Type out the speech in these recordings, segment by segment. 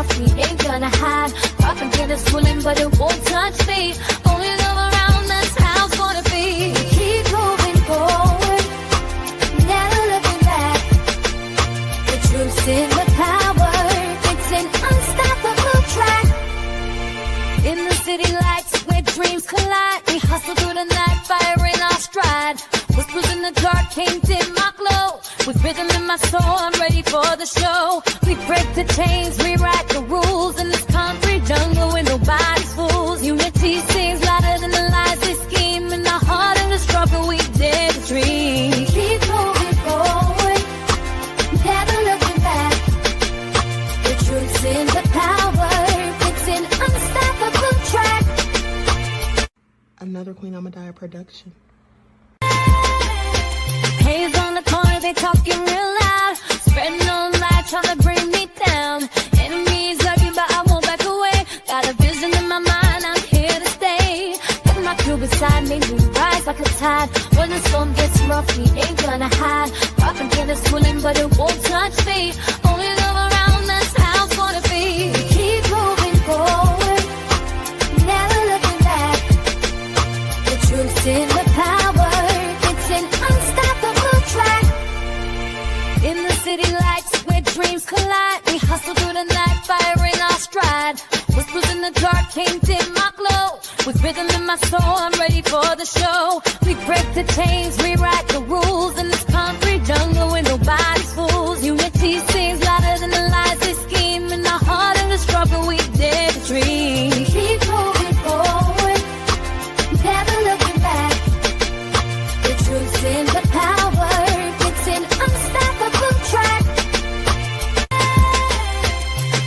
rough, we ain't gonna hide. Propaganda swilling, but it won't touch me. Only love around, that's how it's gonna be. Keep moving forward, never looking back. The truth's in the power, it's an unstoppable track. In the city lights where dreams collide, we hustle through the night, fire in our stride. Whispers in the dark can't dim my glow. With rhythm in my soul, I'm ready for the show. We break the chains, rewrite the rules in this concrete jungle where nobody's fools. Unity sings louder than the lies they scheme. In our heart and the struggle, we dare to dream. Keep moving forward, never looking back. The truth's in the power, it's an unstoppable track. Another Queen Ahmadiyyah production. Haze on the corner, they talking real loud. Spreading on light, trying to bring me down. Enemies love you, but I won't back away. Got a vision in my mind, I'm here to stay. Got my crew beside me, we rise like a tide. When the storm gets rough, we ain't gonna hide. Propaganda swilling, but it won't touch me. Only love around, that's how it's gonna be. Keep moving forward, never looking back. The truth's in the power, it's an unstoppable track. In the city lights where dreams collide, we hustle through the night, fire in our stride. Whispers in the dark can't dim my glow. With rhythm in my soul, I'm ready for the show. We break the chains, rewrite the rules in this concrete jungle where nobody's fools. Unity sings louder than the lies they scheme. In our heart and the struggle, we dare to dream. Keep moving forward, never looking back. The truth's in the power, it's an unstoppable track.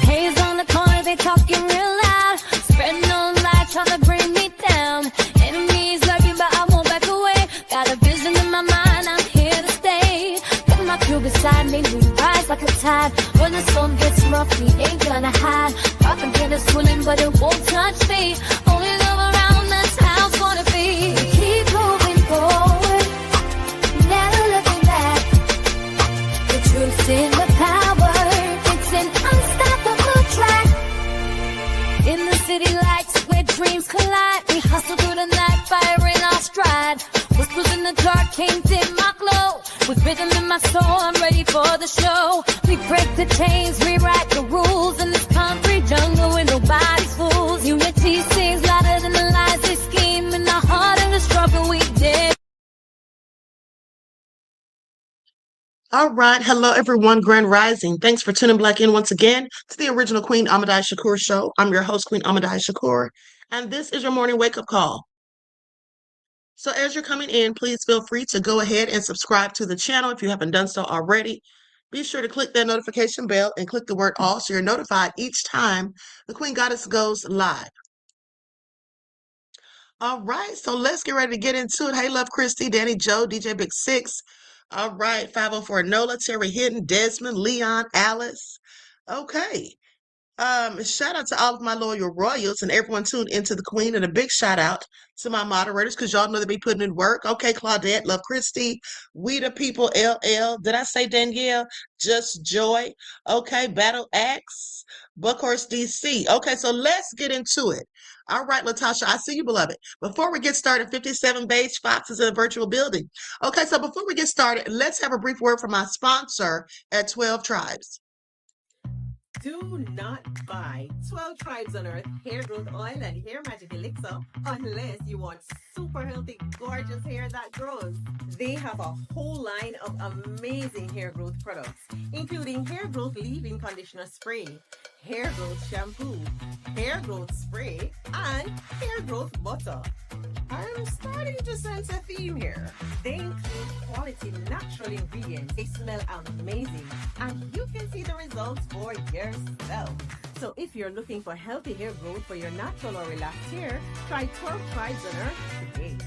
Haze on the corner, they talking real loud. Spreading on light, trying to bring me down. Enemies love you, but I won't back away. Got a vision in my mind, I'm here to stay. Got my crew beside me, we rise like a tide. When the storm gets rough, we ain't gonna hide. Propaganda swilling, but it won't touch me. Only love around, that's how it's gonna be. Keep moving forward, never looking back. The truth's in the power, it's an unstoppable track. In the city lights where dreams collide, we hustle through the night, fire in our stride. Whispers in the dark can't dim my glow. With rhythm in my soul, I'm ready for the show. We break the chains, rewrite the rules in this concrete jungle where nobody's fools. Unity sings louder than the lies they scheme. In our heart and the struggle, we dare. All right. Hello, everyone. Grand Rising. Thanks for tuning back in once again to the original Queen Ahmadiyyah Shakur show. I'm your host, Queen Ahmadiyyah Shakur, and this is your morning wake-up call. So as you're coming in, please feel free to go ahead and subscribe to the channel if you haven't done so already. Be sure to click that notification bell and click the word all so you're notified each time the Queen Goddess goes live. All right, so let's get ready to get into it. Hey, Love Christy, Danny Joe, DJ Big Six. All right, 504 Nola, Terry Hidden, Desmond, Leon, Alice. Okay. Shout out to all of my loyal royals and everyone tuned into the Queen, and a big shout out to my moderators because y'all know they be putting in work. Okay, Claudette, Love Christy, We the People, LL. Did I say Danielle? Just Joy. Okay, Battle Axe, Buckhorse DC. Okay, so let's get into it. All right, Latasha, I see you, beloved. Before we get started, 57 Beige Foxes in a virtual building. Okay, so before we get started, let's have a brief word from my sponsor at 12 Tribes. Do not buy 12 Tribes on Earth hair growth oil and hair magic elixir unless you want super healthy, gorgeous hair that grows. They have a whole line of amazing hair growth products, including hair growth leave-in conditioner spray, hair growth shampoo, hair growth spray, and hair growth butter. I'm starting to sense a theme here. They include quality natural ingredients. They smell amazing, and you can see the results for yourself. So if you're looking for healthy hair growth for your natural or relaxed hair, try 12 Tribes on Earth today.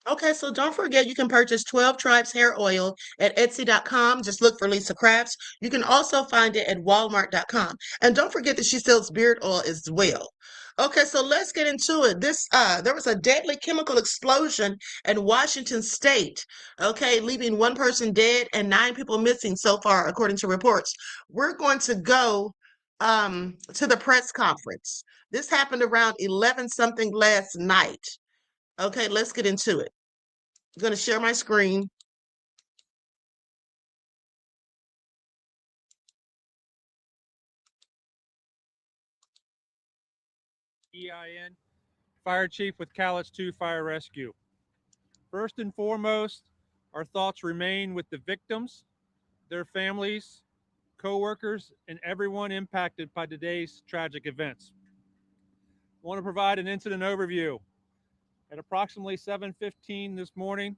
Okay, so don't forget you can purchase 12 Tribes hair oil at Etsy.com. Just look for Lisa Crafts. You can also find it at Walmart.com. And don't forget that she sells beard oil as well. Okay, so let's get into it. There was a deadly chemical explosion in Washington State. Okay, leaving one person dead and 9 people missing so far, according to reports. We're going to go to the press conference. This happened around 11 something last night. Okay, let's get into it. I'm going to share my screen. EIN, Fire Chief with Callets 2 Fire Rescue. First and foremost, our thoughts remain with the victims, their families, co-workers, and everyone impacted by today's tragic events. I want to provide an incident overview. At approximately 7:15 this morning,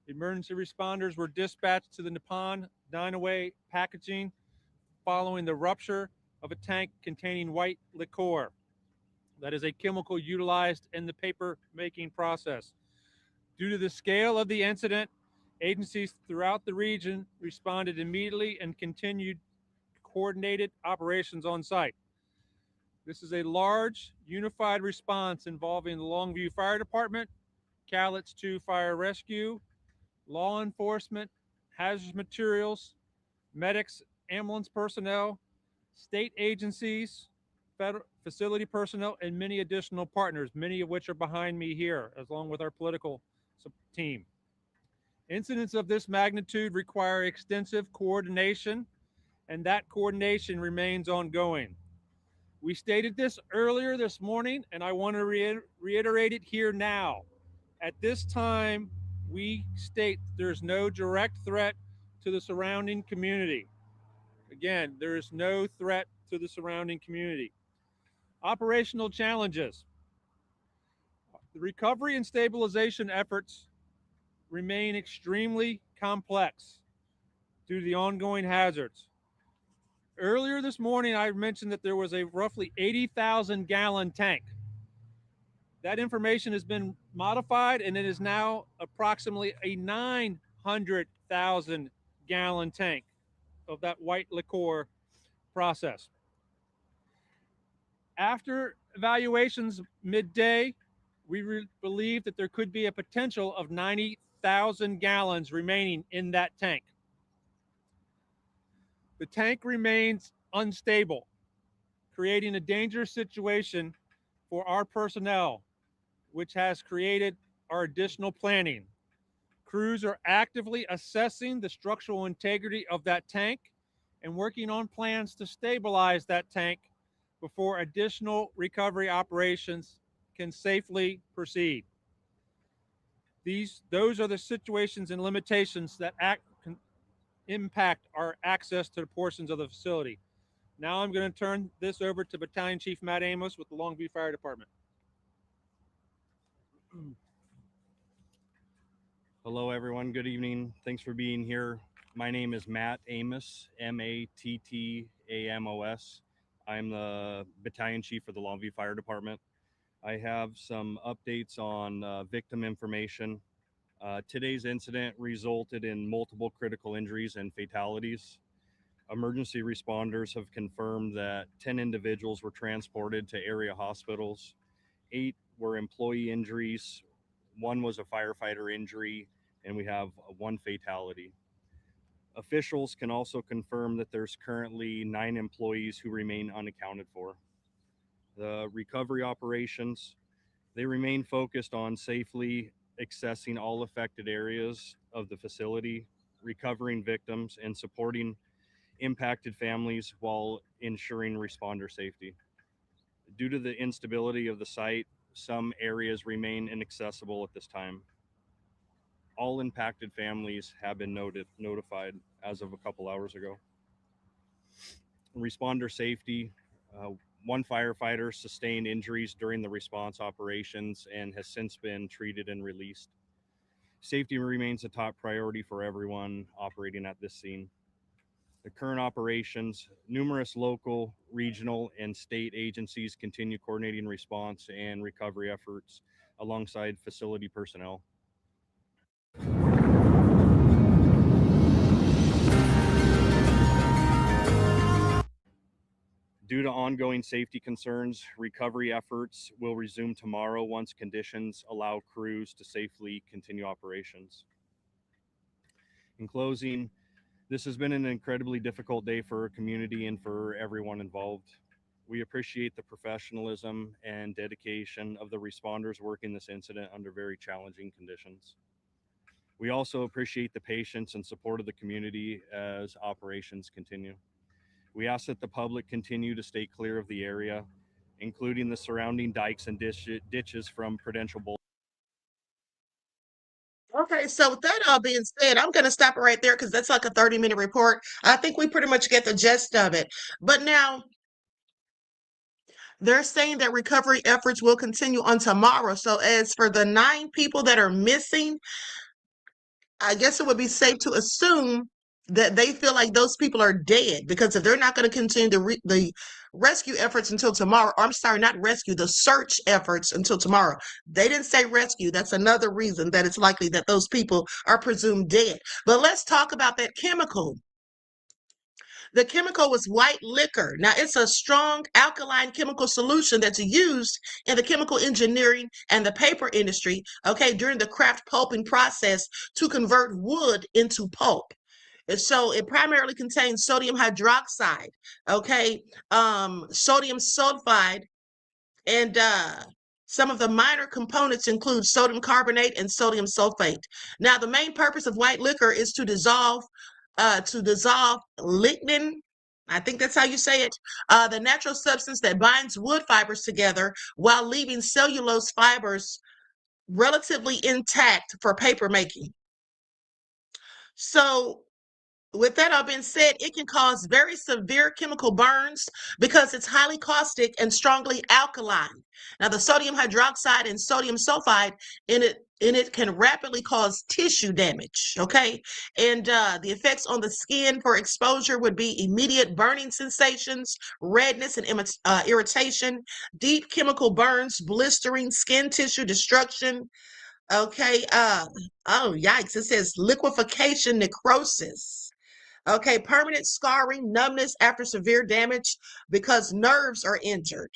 emergency responders were dispatched to the Nippon Dynaway packaging following the rupture of a tank containing white liquor. That is a chemical utilized in the paper making process. Due to the scale of the incident, agencies throughout the region responded immediately and continued coordinated operations on site. This is a large, unified response involving the Longview Fire Department, Callets 2 Fire Rescue, law enforcement, hazardous materials, medics, ambulance personnel, state agencies, federal facility personnel, and many additional partners, many of which are behind me here, along with our political team. Incidents of this magnitude require extensive coordination, and that coordination remains ongoing. We stated this earlier this morning, and I want to reiterate it here now. At this time, we state there's no direct threat to the surrounding community. Again, there is no threat to the surrounding community. Operational challenges. The recovery and stabilization efforts remain extremely complex due to the ongoing hazards. Earlier this morning, I mentioned that there was a roughly 80,000 gallon tank. That information has been modified and it is now approximately a 900,000 gallon tank of that white liquor process. After evaluations midday, we believe that there could be a potential of 90,000 gallons remaining in that tank. The tank remains unstable, creating a dangerous situation for our personnel, which has created our additional planning. Crews are actively assessing the structural integrity of that tank and working on plans to stabilize that tank before additional recovery operations can safely proceed. Those are the situations and limitations that can impact our access to the portions of the facility. Now I'm going to turn this over to Battalion Chief Matt Amos with the Longview Fire Department. Hello, everyone. Good evening. Thanks for being here. My name is Matt Amos, Mattamos. I'm the Battalion Chief for the Longview Fire Department. I have some updates on victim information. Today's incident resulted in multiple critical injuries and fatalities. Emergency responders have confirmed that 10 individuals were transported to area hospitals. 8 were employee injuries. 1 was a firefighter injury, and we have 1 fatality. Officials can also confirm that there's currently 9 employees who remain unaccounted for. The recovery operations, they remain focused on safely accessing all affected areas of the facility, recovering victims, and supporting impacted families while ensuring responder safety. Due to the instability of the site, some areas remain inaccessible at this time. All impacted families have been notified as of a couple hours ago. Responder safety, 1 firefighter sustained injuries during the response operations and has since been treated and released. Safety remains a top priority for everyone operating at this scene. The current operations, numerous local, regional, and state agencies continue coordinating response and recovery efforts alongside facility personnel. Due to ongoing safety concerns, recovery efforts will resume tomorrow once conditions allow crews to safely continue operations. In closing, this has been an incredibly difficult day for our community and for everyone involved. We appreciate the professionalism and dedication of the responders working this incident under very challenging conditions. We also appreciate the patience and support of the community as operations continue. We ask that the public continue to stay clear of the area, including the surrounding dikes and ditches from Prudential Boulevard. Okay, so with that all being said, I'm going to stop it right there because that's like a 30-minute report. I think we pretty much get the gist of it. But now they're saying that recovery efforts will continue on tomorrow. So as for the 9 people that are missing, I guess it would be safe to assume that they feel like those people are dead, because if they're not going to continue the rescue efforts until tomorrow, or I'm sorry, not rescue, the search efforts until tomorrow. They didn't say rescue. That's another reason that it's likely that those people are presumed dead. But let's talk about that chemical. The chemical was white liquor. Now, it's a strong alkaline chemical solution that's used in the chemical engineering and the paper industry, okay, during the craft pulping process to convert wood into pulp. And so it primarily contains sodium hydroxide, okay, sodium sulfide, and some of the minor components include sodium carbonate and sodium sulfate. Now, the main purpose of white liquor is to dissolve lignin. I think that's how you say it. The natural substance that binds wood fibers together while leaving cellulose fibers relatively intact for paper making. So with that all being said, it can cause very severe chemical burns because it's highly caustic and strongly alkaline. Now, the sodium hydroxide and sodium sulfide in it can rapidly cause tissue damage, okay? And the effects on the skin for exposure would be immediate burning sensations, redness and irritation, deep chemical burns, blistering, skin tissue destruction, okay? Oh, yikes, it says liquefaction necrosis. Okay, permanent scarring, numbness after severe damage because nerves are injured.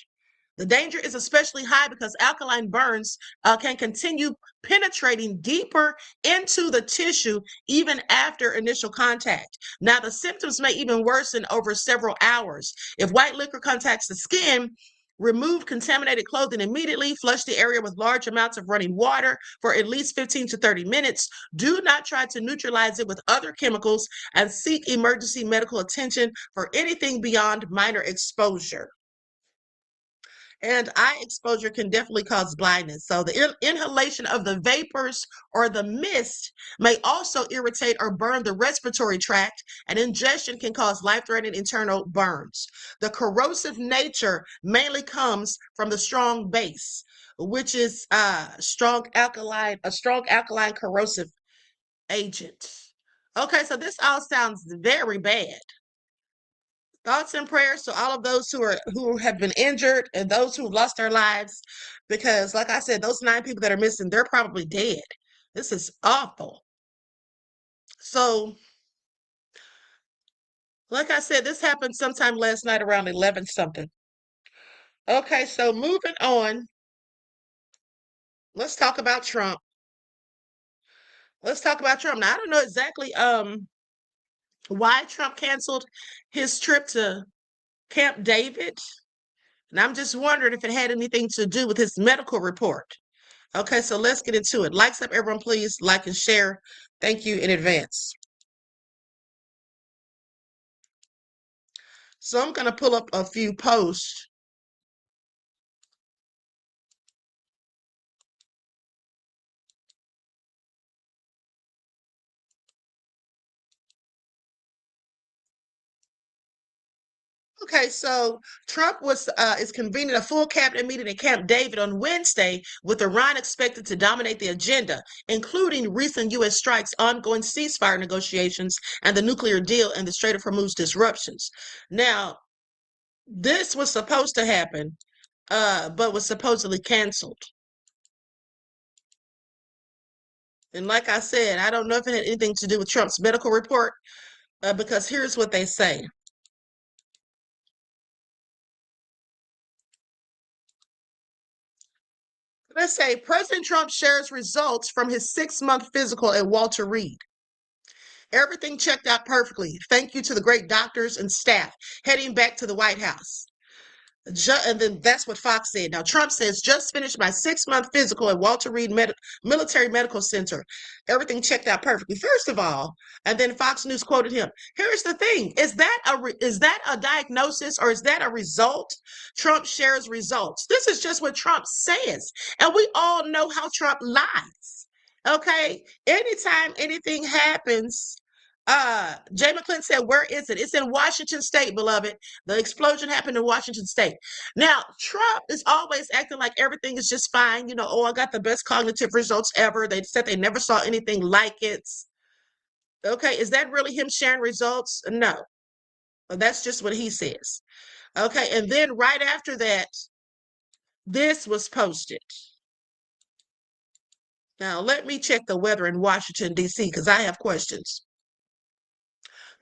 The danger is especially high because alkaline burns can continue penetrating deeper into the tissue even after initial contact. Now, the symptoms may even worsen over several hours. If white liquor contacts the skin, remove contaminated clothing immediately. Flush the area with large amounts of running water for at least 15 to 30 minutes. Do not try to neutralize it with other chemicals, and seek emergency medical attention for anything beyond minor exposure. And eye exposure can definitely cause blindness. So the inhalation of the vapors or the mist may also irritate or burn the respiratory tract, and ingestion can cause life-threatening internal burns. The corrosive nature mainly comes from the strong base, which is a strong alkaline corrosive agent. Okay, so this all sounds very bad. Thoughts and prayers to all of those who have been injured and those who lost their lives, because like I said, those 9 people that are missing, they're probably dead. This is awful. So like I said, this happened sometime last night around 11 something. Okay, so moving on, let's talk about Trump. Let's talk about Trump. Now, I don't know exactly why Trump canceled his trip to Camp David. And I'm just wondering if it had anything to do with his medical report. Okay, so let's get into it. Likes up, everyone, please like and share. Thank you in advance. So I'm going to pull up a few posts. Okay, so Trump is convening a full cabinet meeting at Camp David on Wednesday, with Iran expected to dominate the agenda, including recent U.S. strikes, ongoing ceasefire negotiations, and the nuclear deal and the Strait of Hormuz disruptions. Now, this was supposed to happen, but was supposedly canceled. And like I said, I don't know if it had anything to do with Trump's medical report, because here's what they say. Let's say President Trump shares results from his 6-month physical at Walter Reed. Everything checked out perfectly. Thank you to the great doctors and staff heading back to the White House. And then that's what Fox said. Now, Trump says, just finished my 6-month physical at Walter Reed Military Medical Center. Everything checked out perfectly, first of all. And then Fox News quoted him. Here's the thing. Is that a diagnosis or is that a result? Trump shares results. This is just what Trump says. And we all know how Trump lies. Okay? Anytime anything happens, Jay McClin said, where is it? It's in Washington State, beloved. The explosion happened in Washington State. Now, Trump is always acting like everything is just fine. You know, oh, I got the best cognitive results ever. They said they never saw anything like it. Okay, is that really him sharing results? No. That's just what he says. Okay, and then right after that, this was posted. Now, let me check the weather in Washington, D.C., because I have questions.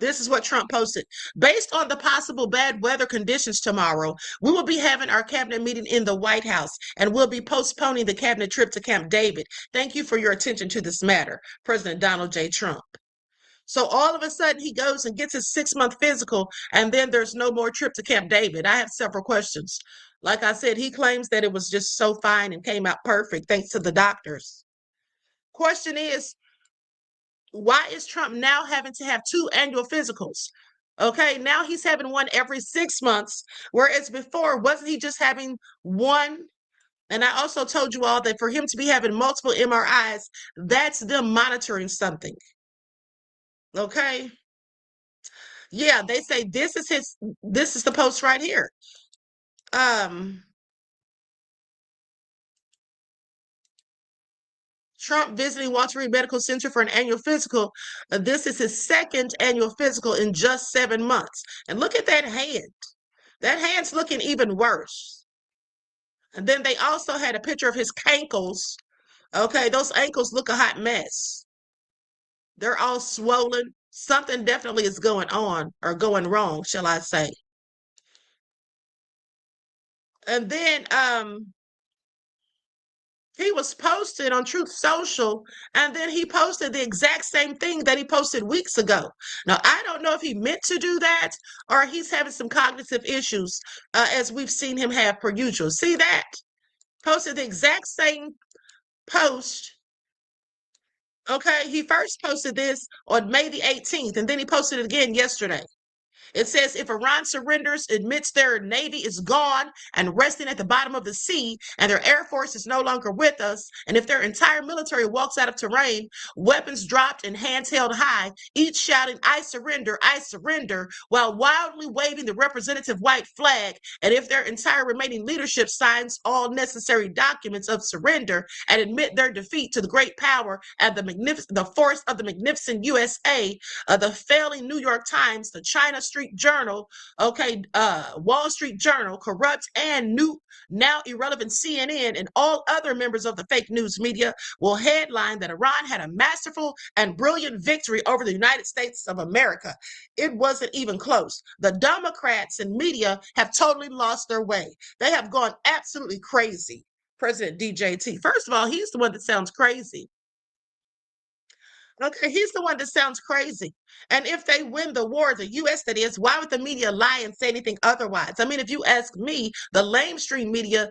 This is what Trump posted. Based on the possible bad weather conditions tomorrow, we will be having our cabinet meeting in the White House, and we'll be postponing the cabinet trip to Camp David. Thank you for your attention to this matter, President Donald J. Trump. So all of a sudden, he goes and gets his 6-month physical, and then there's no more trip to Camp David. I have several questions. Like I said, he claims that it was just so fine and came out perfect thanks to the doctors. Question is, why is Trump now having to have 2 annual physicals? Okay, now he's having one every 6 months, whereas before, wasn't he just having one? And I also told you all that for him to be having multiple MRIs, that's them monitoring something. Okay. Yeah, they say this is the post right here. Trump visiting Walter Reed Medical Center for an annual physical. This is his 2nd annual physical in just 7 months. And look at that hand. That hand's looking even worse. And then they also had a picture of his ankles. Okay, those ankles look a hot mess. They're all swollen. Something definitely is going on or going wrong, shall I say. And then he was posted on Truth Social, and then he posted the exact same thing that he posted weeks ago. Now, I don't know if he meant to do that or he's having some cognitive issues, as we've seen him have per usual. See that? Posted the exact same post. Okay, he first posted this on May the 18th, and then he posted it again yesterday. It says, if Iran surrenders, admits their navy is gone and resting at the bottom of the sea, and their air force is no longer with us, and if their entire military walks out of terrain, weapons dropped and hands held high, each shouting, I surrender, while wildly waving the representative white flag, and if their entire remaining leadership signs all necessary documents of surrender and admit their defeat to the great power and the force of the magnificent USA, the failing New York Times, the China Street Journal, Wall Street Journal, corrupt and now irrelevant CNN, and all other members of the fake news media will headline that Iran had a masterful and brilliant victory over the United States of America. It wasn't even close. The Democrats and media have totally lost their way. They have gone absolutely crazy. President DJT. First of all, he's the one that sounds crazy. Okay, he's the one that sounds crazy. And if they win the war, the U.S. that is, why would the media lie and say anything otherwise? I mean, if you ask me, the lamestream media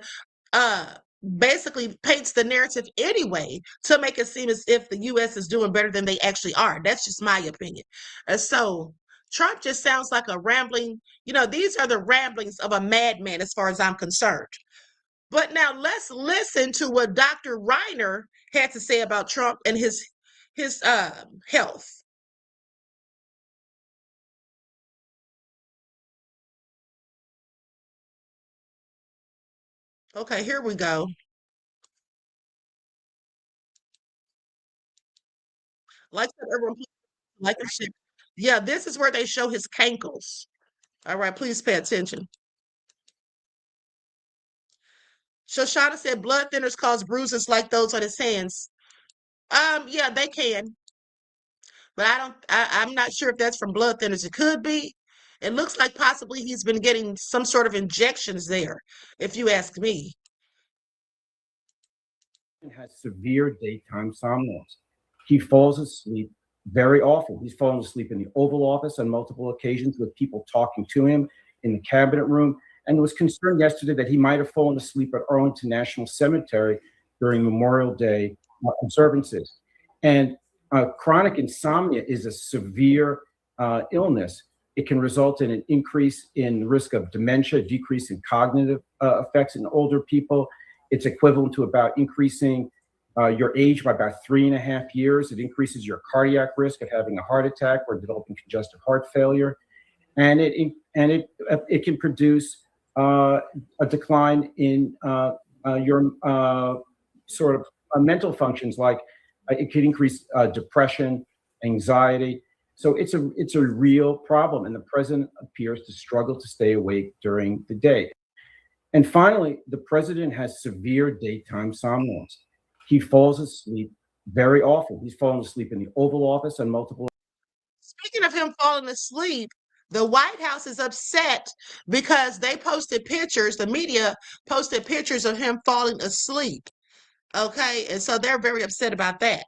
basically paints the narrative anyway to make it seem as if the U.S. is doing better than they actually are. That's just my opinion. And so Trump just sounds like a rambling, these are the ramblings of a madman as far as I'm concerned. But now let's listen to what Dr. Reiner had to say about Trump and his health. Okay, here we go. Like everyone, like and share. Yeah, this is where they show his cankles. All right, please pay attention. Shoshana said blood thinners cause bruises like those on his hands. Yeah, they can. But I'm not sure if that's from blood thinners. It could be. It looks like possibly he's been getting some sort of injections there, if you ask me. has severe daytime somnolence. He falls asleep very often. He's fallen asleep in the Oval Office on multiple occasions with people talking to him in the cabinet room, and was concerned yesterday that he might have fallen asleep at Arlington National Cemetery during Memorial Day observances. And chronic insomnia is a severe illness. It can result in an increase in risk of dementia, decrease in cognitive effects in older people. It's equivalent to about increasing your age by about 3.5 years. It increases your cardiac risk of having a heart attack or developing congestive heart failure, and it can produce a decline in your sort of mental functions, like it could increase depression, anxiety. So it's a real problem, and the president appears to struggle to stay awake during the day. And finally, the president has severe daytime somnolence. He falls asleep very often. He's fallen asleep in the Oval Office on multiple. Speaking of him falling asleep, the White House is upset because they posted pictures, the media posted pictures of him falling asleep. Okay, and so they're very upset about that.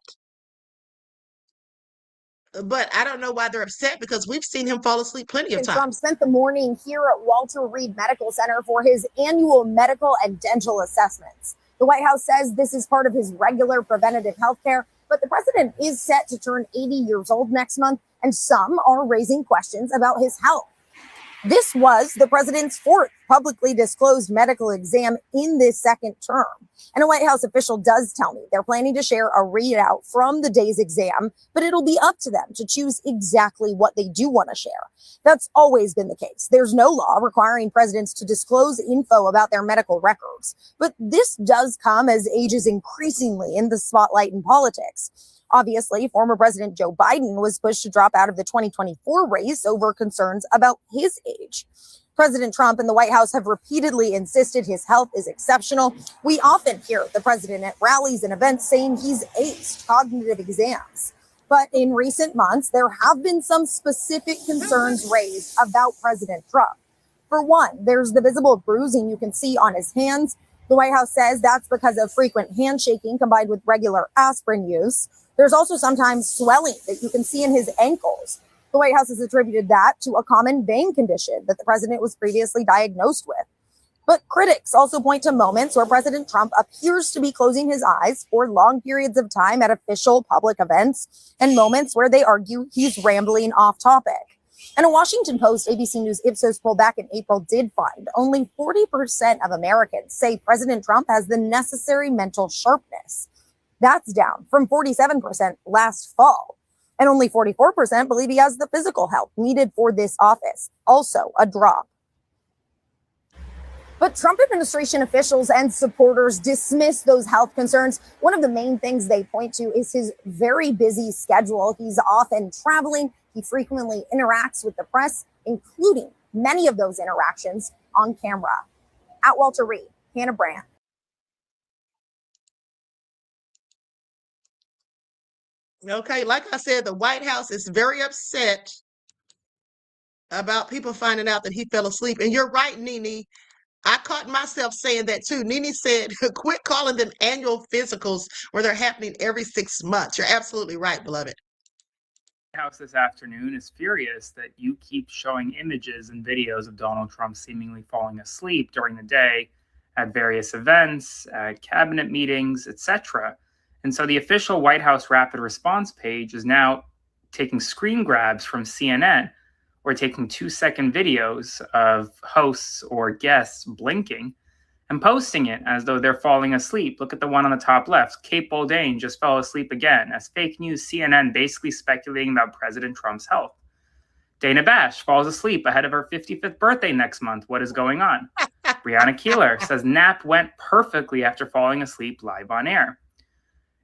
But I don't know why they're upset, because we've seen him fall asleep plenty of Trump times. spent the morning here at Walter Reed Medical Center for his annual medical and dental assessments. The White House says this is part of his regular preventative health care, but the president is set to turn 80 years old next month, and some are raising questions about his health. This was the president's fourth publicly disclosed medical exam in this second term. And a White House official does tell me they're planning to share a readout from the day's exam, but it'll be up to them to choose exactly what they do want to share. That's always been the case. There's no law requiring presidents to disclose info about their medical records. But this does come as age is increasingly in the spotlight in politics. Obviously, former President Joe Biden was pushed to drop out of the 2024 race over concerns about his age. President Trump and the White House have repeatedly insisted his health is exceptional. We often hear the president at rallies and events saying he's aced cognitive exams. But in recent months, there have been some specific concerns raised about President Trump. For one, there's the visible bruising you can see on his hands. The White House says that's because of frequent handshaking combined with regular aspirin use. There's also sometimes swelling that you can see in his ankles. The White House has attributed that to a common vein condition that the president was previously diagnosed with. But critics also point to moments where President Trump appears to be closing his eyes for long periods of time at official public events, and moments where they argue he's rambling off topic. And a Washington Post ABC News Ipsos poll back in April did find only 40% of Americans say President Trump has the necessary mental sharpness. That's down from 47% last fall. And only 44% believe he has the physical health needed for this office. Also a drop. But Trump administration officials and supporters dismiss those health concerns. One of the main things they point to is his very busy schedule. He's often traveling. He frequently interacts with the press, including many of those interactions on camera. At Walter Reed, Hannah Brandt. Okay, like I said, the White House is very upset about people finding out that he fell asleep. And you're right, Nene. I caught myself saying that too. Nene said, quit calling them annual physicals where they're happening every 6 months. You're absolutely right, beloved. House this afternoon is furious that you keep showing images and videos of Donald Trump seemingly falling asleep during the day at various events, at cabinet meetings, etc. And so the official White House rapid response page is now taking screen grabs from CNN or taking 2-second videos of hosts or guests blinking and posting it as though they're falling asleep. Look at the one on the top left. Kate Boldane just fell asleep again as fake news CNN basically speculating about President Trump's health. Dana Bash falls asleep ahead of her 55th birthday next month. What is going on? Brianna Keeler says nap went perfectly after falling asleep live on air.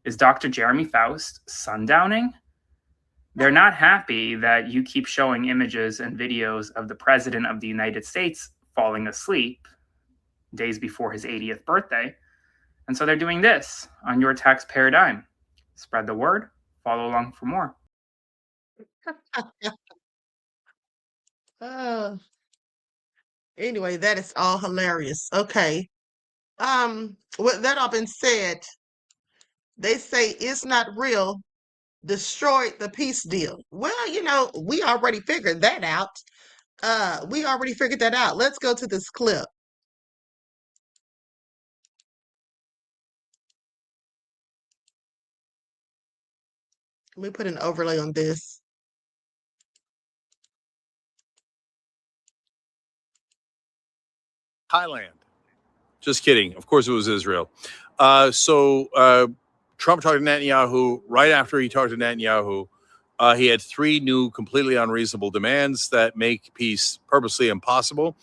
Is Dr. Jeremy Faust sundowning? They're not happy that you keep showing images and videos of the President of the United States falling asleep days before his 80th birthday. And so they're doing this on your taxpayer dime. Spread the word. Follow along for more. Anyway, that is all hilarious. Okay. With that all been said, They say it's not real, destroyed the peace deal. Well, you know, we already figured that out. Let's go to this clip. Let me put an overlay on this. Thailand. Just kidding. Of course it was Israel. Trump talked to Netanyahu. Right after he talked to Netanyahu, he had 3 new completely unreasonable demands that make peace purposely impossible.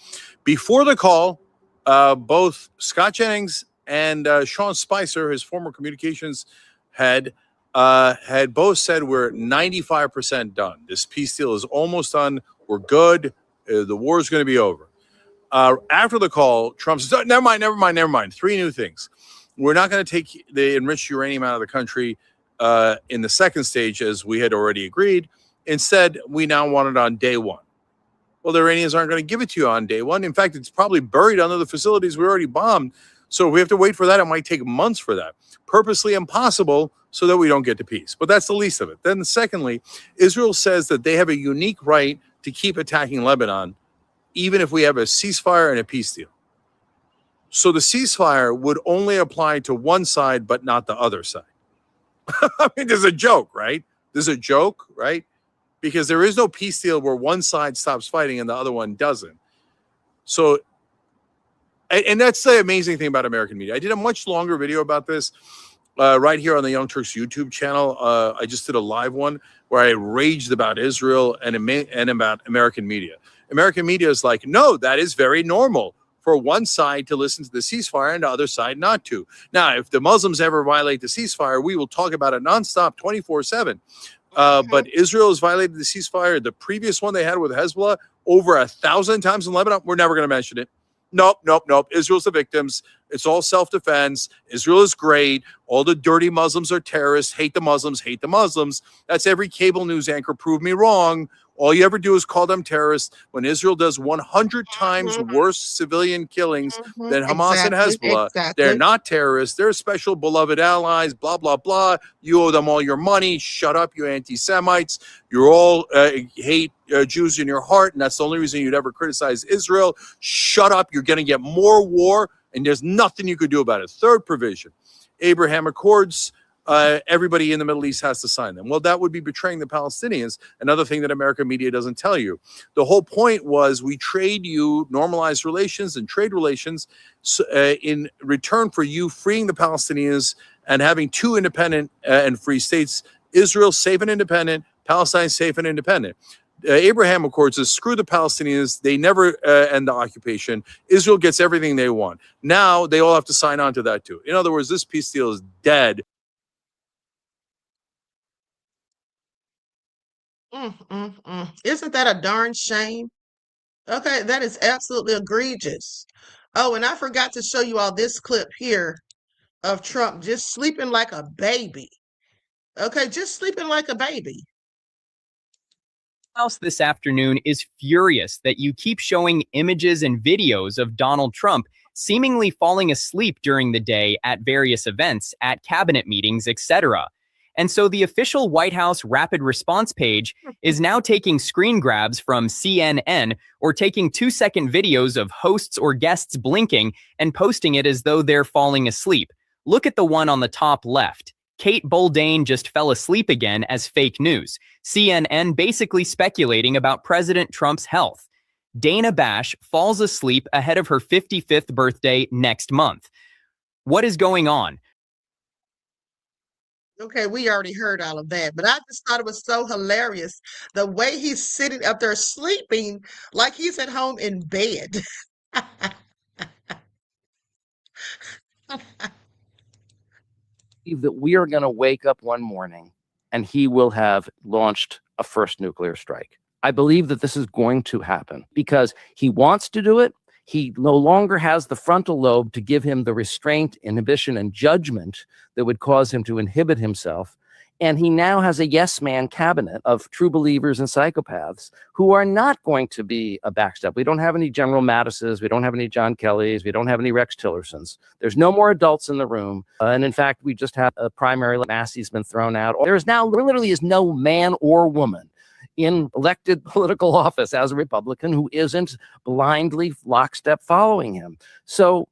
Before the call, both Scott Jennings and Sean Spicer, his former communications head, had both said we're 95% done. This peace deal is almost done. We're good. The war is going to be over. After the call, Trump says, never mind. 3 new things. We're not going to take the enriched uranium out of the country in the second stage, as we had already agreed. Instead, we now want it on day 1. Well, the Iranians aren't going to give it to you on day 1. In fact, it's probably buried under the facilities we already bombed. So if we have to wait for that, it might take months for that. Purposely impossible so that we don't get to peace. But that's the least of it. Then secondly, Israel says that they have a unique right to keep attacking Lebanon, even if we have a ceasefire and a peace deal. So the ceasefire would only apply to one side, but not the other side. I mean, there's a joke, right? Because there is no peace deal where one side stops fighting and the other one doesn't. So, and that's the amazing thing about American media. I did a much longer video about this right here on the Young Turks YouTube channel. I just did a live one where I raged about Israel and about American media. American media is like, no, that is very normal for one side to listen to the ceasefire and the other side not to. Now, if the Muslims ever violate the ceasefire, we will talk about it nonstop 24/7. But Israel has violated the ceasefire. The previous one they had with Hezbollah over 1,000 times in Lebanon. We're never going to mention it. Nope. Israel's the victims. It's all self-defense. Israel is great. All the dirty Muslims are terrorists. Hate the Muslims. That's every cable news anchor. Prove me wrong. All you ever do is call them terrorists when Israel does 100 times worse civilian killings than Hamas and Hezbollah. They're not terrorists. They're special beloved allies, blah, blah, blah. You owe them all your money. Shut up, you anti-Semites. You all hate Jews in your heart, and that's the only reason you'd ever criticize Israel. Shut up. You're going to get more war, and there's nothing you could do about it. Third provision, Abraham Accords. Everybody in the Middle East has to sign them. Well, that would be betraying the Palestinians. Another thing that American media doesn't tell you. The whole point was we trade you normalized relations and trade relations in return for you freeing the Palestinians and having 2 independent and free states. Israel safe and independent, Palestine safe and independent. Abraham Accords is screw the Palestinians. They never end the occupation. Israel gets everything they want. Now they all have to sign on to that too. In other words, this peace deal is dead. Isn't that a darn shame? Okay, that is absolutely egregious. Oh, and I forgot to show you all this clip here of Trump just sleeping like a baby. Okay, just sleeping like a baby. House this afternoon is furious that you keep showing images and videos of Donald Trump seemingly falling asleep during the day at various events, at cabinet meetings, etc. And so the official White House rapid response page is now taking screen grabs from CNN or taking 2-second videos of hosts or guests blinking and posting it as though they're falling asleep. Look at the one on the top left. Kate Boldane just fell asleep again as fake news. CNN basically speculating about President Trump's health. Dana Bash falls asleep ahead of her 55th birthday next month. What is going on? Okay, we already heard all of that, but I just thought it was so hilarious the way he's sitting up there sleeping like he's at home in bed. That we are going to wake up one morning and he will have launched a first nuclear strike. I believe that this is going to happen because he wants to do it. He no longer has the frontal lobe to give him the restraint, inhibition, and judgment that would cause him to inhibit himself. And he now has a yes man cabinet of true believers and psychopaths who are not going to be a backstep. We don't have any General Mattises. We don't have any John Kellys. We don't have any Rex Tillersons. There's no more adults in the room. And in fact, we just had a primary. Massey's been thrown out. There is now literally is no man or woman in elected political office as a Republican who isn't blindly lockstep following him. So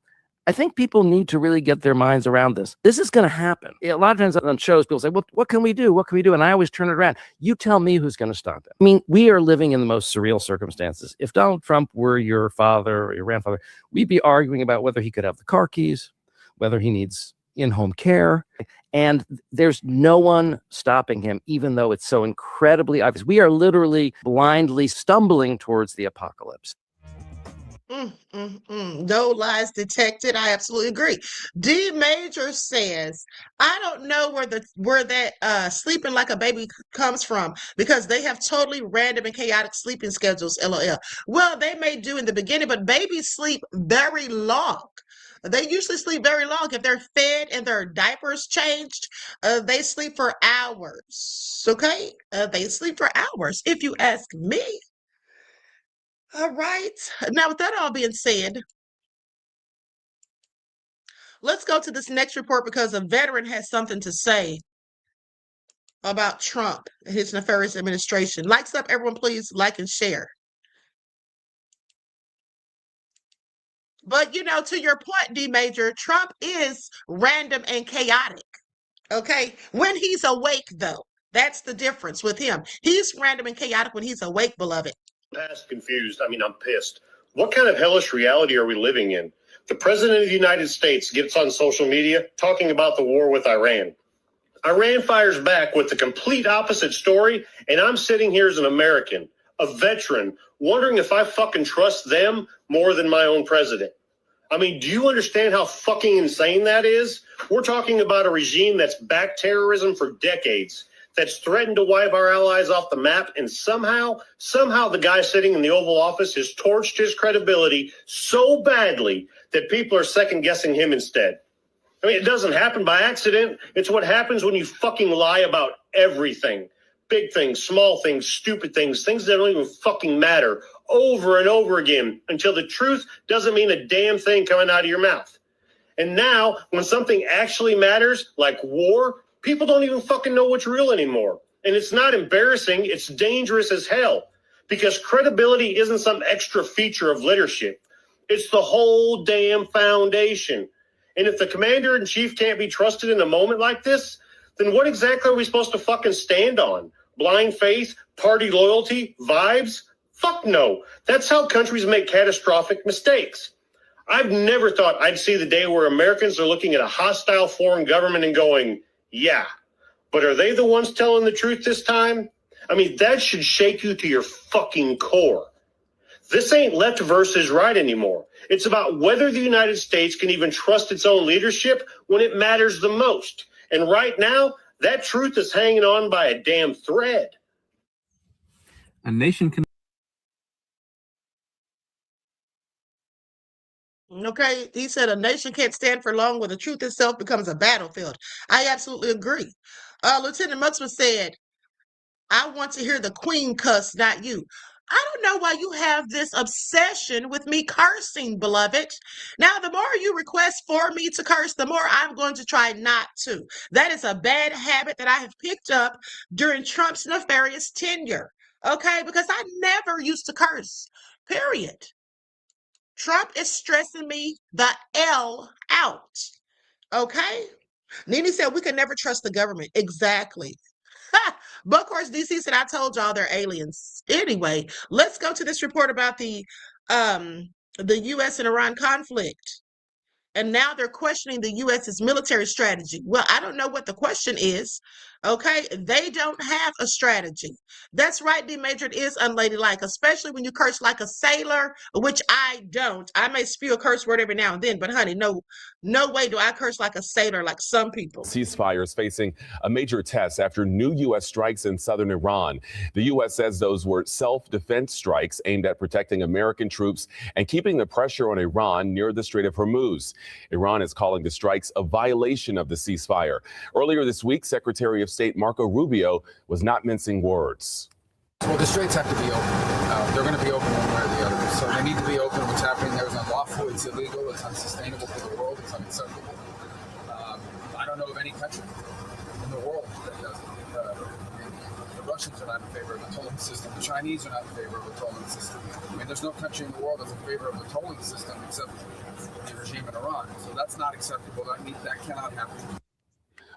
I think people need to really get their minds around this. This is going to happen. A lot of times on shows, people say, well, what can we do? What can we do? And I always turn it around. You tell me who's going to stop it. I mean, we are living in the most surreal circumstances. If Donald Trump were your father or your grandfather, we'd be arguing about whether he could have the car keys, whether he needs in-home care. And there's no one stopping him, even though it's so incredibly obvious. We are literally blindly stumbling towards the apocalypse. No lies detected. I absolutely agree. D Major says, I don't know where that sleeping like a baby comes from because they have totally random and chaotic sleeping schedules. LOL. Well, they may do in the beginning, but babies sleep very long. They usually sleep very long. If they're fed and their diapers changed, they sleep for hours. Okay? They sleep for hours, if you ask me. All right. Now, with that all being said, let's go to this next report because a veteran has something to say about Trump and his nefarious administration. Likes up, everyone, please like and share. But, to your point, D Major, Trump is random and chaotic. Okay? When he's awake, though, that's the difference with him. He's random and chaotic when he's awake, beloved. Past confused. I mean, I'm pissed. What kind of hellish reality are we living in? The president of the United States gets on social media talking about the war with Iran. Iran fires back with the complete opposite story, and I'm sitting here as an American, a veteran, wondering if I fucking trust them more than my own president. I mean, do you understand how fucking insane that is? We're talking about a regime that's backed terrorism for decades, that's threatened to wipe our allies off the map, and somehow the guy sitting in the Oval Office has torched his credibility so badly that people are second-guessing him instead. I mean, it doesn't happen by accident. It's what happens when you fucking lie about everything. Big things, small things, stupid things that don't even fucking matter, over and over again, until the truth doesn't mean a damn thing coming out of your mouth. And now, when something actually matters, like war, people don't even fucking know what's real anymore. And it's not embarrassing, it's dangerous as hell. Because credibility isn't some extra feature of leadership. It's the whole damn foundation. And if the commander-in-chief can't be trusted in a moment like this, then what exactly are we supposed to fucking stand on? Blind faith? Party loyalty? Vibes? Fuck no. That's how countries make catastrophic mistakes. I've never thought I'd see the day where Americans are looking at a hostile foreign government and going, yeah, but are they the ones telling the truth this time? I mean, that should shake you to your fucking core. This ain't left versus right anymore. It's about whether the United States can even trust its own leadership when it matters the most. And right now, that truth is hanging on by a damn thread. A nation can. Okay, he said a nation can't stand for long when the truth itself becomes a battlefield. I absolutely agree. Lieutenant Muxman said, I want to hear the queen cuss, not you. I don't know why you have this obsession with me cursing, beloved. Now, the more you request for me to curse, the more I'm going to try not to. That is a bad habit that I have picked up during Trump's nefarious tenure. Okay, because I never used to curse, period. Trump is stressing me the L out. Okay? Nene said we can never trust the government. Exactly. But of course, DC said, I told y'all they're aliens. Anyway, let's go to this report about the U.S. and Iran conflict. And now they're questioning the U.S.'s military strategy. Well, I don't know what the question is. Okay, they don't have a strategy. That's right, D Major, it is unladylike, especially when you curse like a sailor, which I don't. I may spew a curse word every now and then, but honey, no way do I curse like a sailor like some people. Ceasefire is facing a major test after new U.S. strikes in southern Iran. The U.S. says those were self-defense strikes aimed at protecting American troops and keeping the pressure on Iran near the Strait of Hormuz. Iran is calling the strikes a violation of the ceasefire. Earlier this week, Secretary of State Marco Rubio was not mincing words. Well, the straits have to be open. They're going to be open one way or the other. So they need to be open. What's happening there is unlawful. It's illegal. It's unsustainable for the world. It's unacceptable. I don't know of any country in the world that does it. The Russians are not in favor of the tolling system. The Chinese are not in favor of the tolling system. I mean, there's no country in the world that's in favor of the tolling system except the regime in Iran. So that's not acceptable. That cannot happen.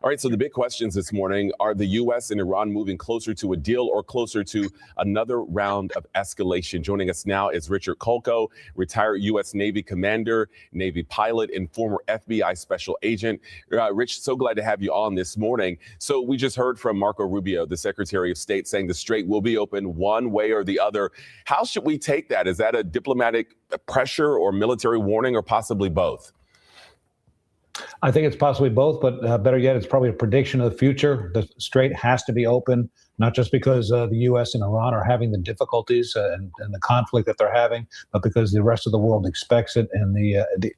All right, so the big questions this morning are the U.S. and Iran moving closer to a deal or closer to another round of escalation? Joining us now is Richard Kolko, retired U.S. Navy commander, Navy pilot, and former FBI special agent. Rich, so glad to have you on this morning. So we just heard from Marco Rubio, the Secretary of State, saying the strait will be open one way or the other. How should we take that? Is that a diplomatic pressure or military warning or possibly both? I think it's possibly both, but better yet, it's probably a prediction of the future. The strait has to be open, not just because the U.S. and Iran are having the difficulties and the conflict that they're having, but because the rest of the world expects it, and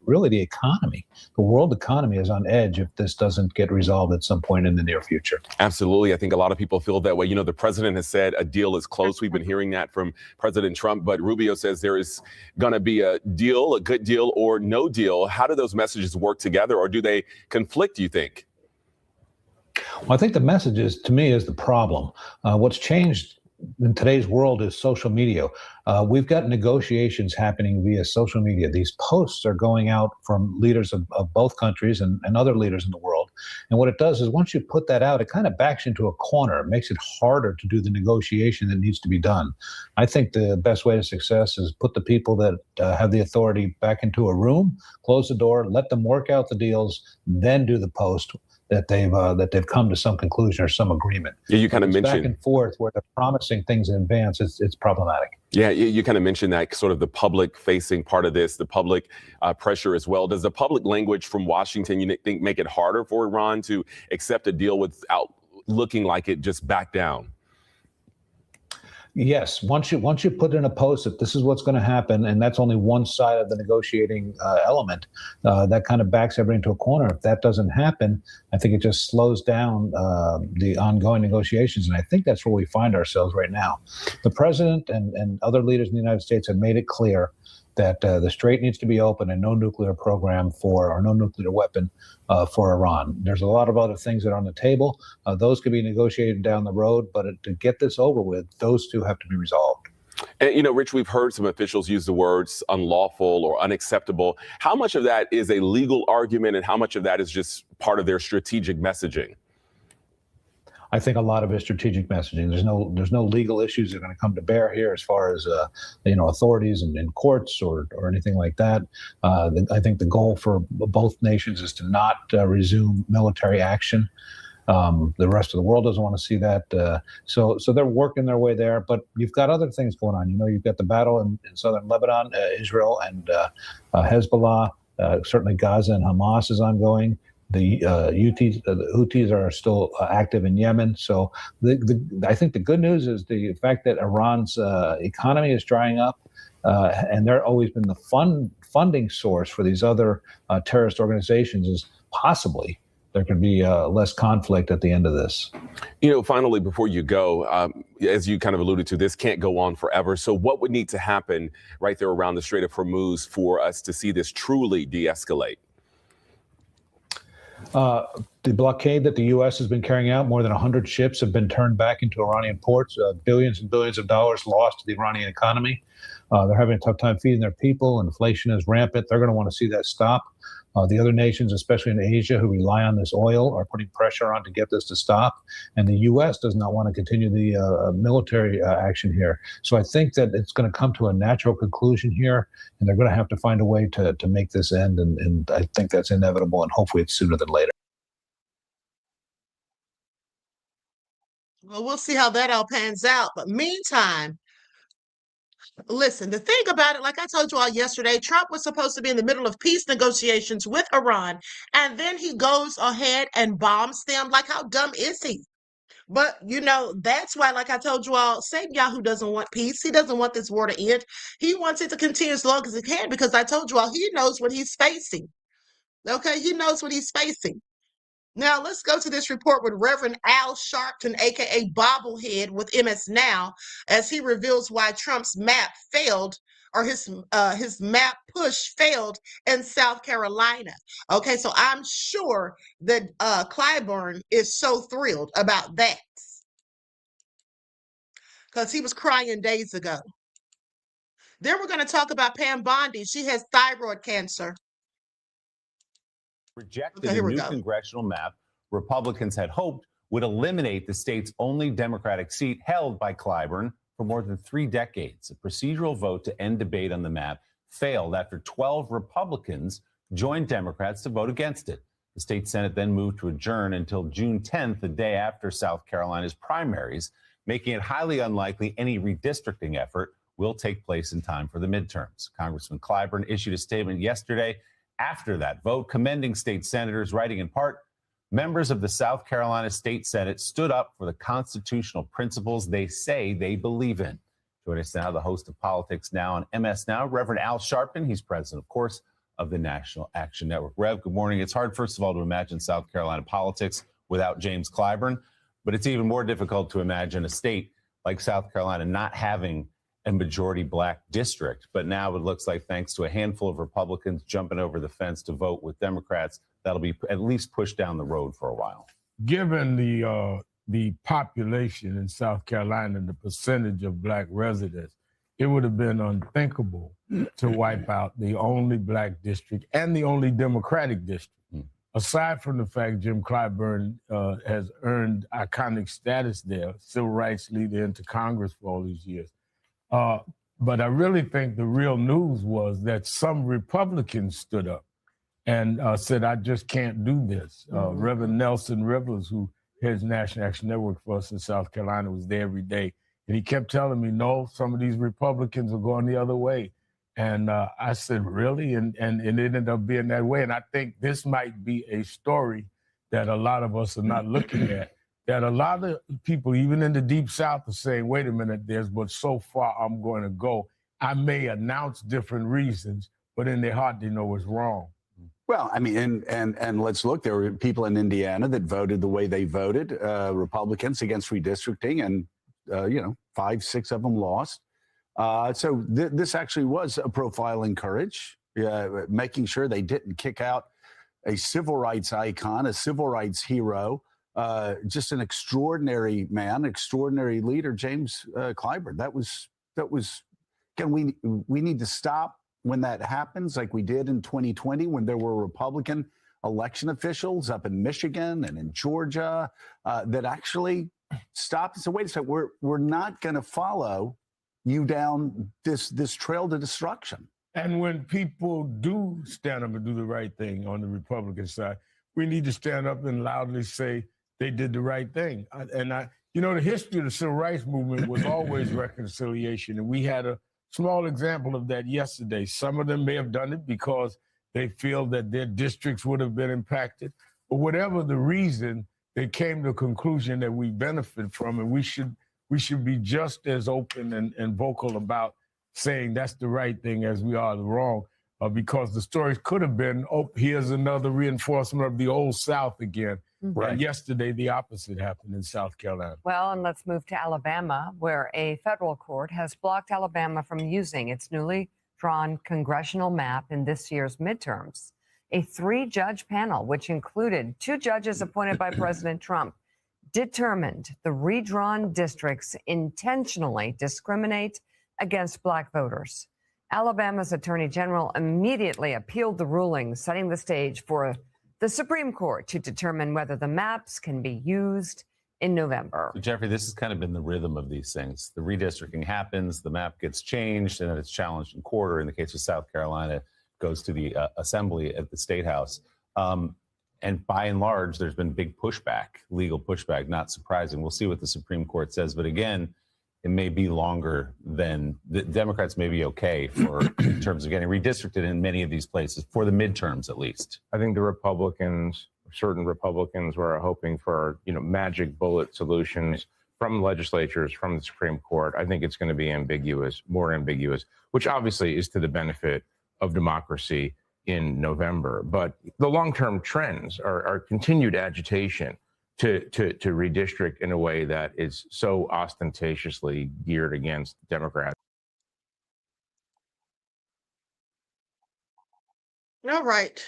really the economy, the world economy is on edge if this doesn't get resolved at some point in the near future. Absolutely. I think a lot of people feel that way. You know, the president has said a deal is close. We've been hearing that from President Trump, but Rubio says there is going to be a deal, a good deal, or no deal. How do those messages work together, or do they conflict, do you think? Well, I think the message is, to me, is the problem. What's changed in today's world is social media. We've got negotiations happening via social media. These posts are going out from leaders of both countries and other leaders in the world. And what it does is, once you put that out, it kind of backs you into a corner. It makes it harder to do the negotiation that needs to be done. I think the best way to success is put the people that have the authority back into a room, close the door, let them work out the deals, then do the post that they've come to some conclusion or some agreement. Yeah, you kind of mentioned back and forth where they're promising things in advance. It's problematic. Yeah, you kind of mentioned that sort of the public-facing part of this, the public pressure as well. Does the public language from Washington, you think, make it harder for Iran to accept a deal without looking like it just back down? Yes, once you put in a post that this is what's going to happen, and that's only one side of the negotiating element, that kind of backs everybody into a corner. If that doesn't happen, I think it just slows down the ongoing negotiations, and I think that's where we find ourselves right now. The president and other leaders in the United States have made it clear that the strait needs to be open and no nuclear program or no nuclear weapon for Iran. There's a lot of other things that are on the table. Those could be negotiated down the road, but to get this over with, those two have to be resolved. And, you know, Rich, we've heard some officials use the words unlawful or unacceptable. How much of that is a legal argument, and how much of that is just part of their strategic messaging? I think a lot of it is strategic messaging. There's no legal issues that are going to come to bear here as far as authorities and courts or anything like that. I think the goal for both nations is to not resume military action. The rest of the world doesn't want to see that. So they're working their way there. But you've got other things going on. You know, you've got the battle in southern Lebanon, Israel, and Hezbollah. Certainly Gaza and Hamas is ongoing. The Houthis are still active in Yemen. So I think the good news is the fact that Iran's economy is drying up, and they're always been the funding source for these other terrorist organizations, is possibly there could be less conflict at the end of this. You know, finally, before you go, as you kind of alluded to, this can't go on forever. So what would need to happen right there around the Strait of Hormuz for us to see this truly de-escalate? The blockade that the U.S. has been carrying out, more than 100 ships have been turned back into Iranian ports, billions and billions of dollars lost to the Iranian economy. They're having a tough time feeding their people. Inflation is rampant. They're going to want to see that stop. The other nations, especially in Asia, who rely on this oil, are putting pressure on to get this to stop. And the U.S. does not want to continue the military action here. So I think that it's going to come to a natural conclusion here, and they're going to have to find a way to make this end. And I think that's inevitable, and hopefully it's sooner than later. Well, we'll see how that all pans out. But meantime, listen, the thing about it, like I told you all yesterday, Trump was supposed to be in the middle of peace negotiations with Iran, and then he goes ahead and bombs them. Like, how dumb is he? But, you know, that's why, like I told you all, Netanyahu doesn't want peace. He doesn't want this war to end. He wants it to continue as long as it can, because I told you all, he knows what he's facing. Okay, he knows what he's facing. Now let's go to this report with Reverend Al Sharpton, aka Bobblehead with MS Now, as he reveals why Trump's map failed, or his map push failed in South Carolina. Okay, so I'm sure that Clyburn is so thrilled about that because he was crying days ago. Then we're going to talk about Pam Bondi. She has thyroid cancer. Rejected Okay, here a we new go. congressional map Republicans had hoped would eliminate the state's only Democratic seat held by Clyburn for more than 3 decades. A procedural vote to end debate on the map failed after 12 Republicans joined Democrats to vote against it. The state Senate then moved to adjourn until June 10th, the day after South Carolina's primaries, making it highly unlikely any redistricting effort will take place in time for the midterms. Congressman Clyburn issued a statement yesterday after that vote, commending state senators, writing in part, members of the South Carolina State Senate stood up for the constitutional principles they say they believe in. Joining us now, the host of Politics Now on MS Now, Reverend Al Sharpton. He's president, of course, of the National Action Network. Rev, good morning. It's hard, first of all, to imagine South Carolina politics without James Clyburn, but it's even more difficult to imagine a state like South Carolina not having a majority black district. But now it looks like, thanks to a handful of Republicans jumping over the fence to vote with Democrats, that'll be at least pushed down the road for a while. Given the population in South Carolina and the percentage of black residents, it would have been unthinkable to wipe out the only black district and the only Democratic district. Aside from the fact Jim Clyburn has earned iconic status there, civil rights leader into Congress for all these years. But I really think the real news was that some Republicans stood up and said, I just can't do this. Reverend Nelson Rivers, who heads National Action Network for us in South Carolina, was there every day. And he kept telling me, no, some of these Republicans are going the other way. And I said, really? And it ended up being that way. And I think this might be a story that a lot of us are not looking at, that a lot of people, even in the Deep South, are saying, wait a minute, but so far I'm going to go. I may announce different reasons, but in their heart, they know it's wrong. Well, I mean, and let's look, there were people in Indiana that voted the way they voted, Republicans against redistricting, and, 5, 6 of them lost. So this actually was a profile in courage, making sure they didn't kick out a civil rights icon, a civil rights hero, just an extraordinary man, extraordinary leader, James Clyburn. That was. Again, we need to stop when that happens, like we did in 2020 when there were Republican election officials up in Michigan and in Georgia that actually stopped and said, wait a second, we're not going to follow you down this trail to destruction. And when people do stand up and do the right thing on the Republican side, we need to stand up and loudly say they did the right thing. The history of the civil rights movement was always reconciliation. And we had a small example of that yesterday. Some of them may have done it because they feel that their districts would have been impacted. But whatever the reason, they came to a conclusion that we benefit from, and we should be just as open and vocal about saying that's the right thing as we are the wrong, because the stories could have been, here's another reinforcement of the old South again. Right. And yesterday, the opposite happened in South Carolina. Well, and let's move to Alabama, where a federal court has blocked Alabama from using its newly drawn congressional map in this year's midterms. A 3-judge panel, which included 2 judges appointed by President Trump, determined the redrawn districts intentionally discriminate against black voters. Alabama's Attorney General immediately appealed the ruling, setting the stage for the Supreme Court to determine whether the maps can be used in November. So Jeffrey, this has kind of been the rhythm of these things. The redistricting happens, the map gets changed, and then it's challenged in court, or in the case of South Carolina, goes to the assembly at the State House. And by and large, there's been big pushback, legal pushback, not surprising. We'll see what the Supreme Court says. But again, it may be longer than the Democrats may be okay for in terms of getting redistricted in many of these places for the midterms, at least. I think the Republicans, certain Republicans, were hoping for, magic bullet solutions from legislatures, from the Supreme Court. I think it's going to be ambiguous, more ambiguous, which obviously is to the benefit of democracy in November. But the long-term trends are continued agitation to redistrict in a way that is so ostentatiously geared against Democrats. All right.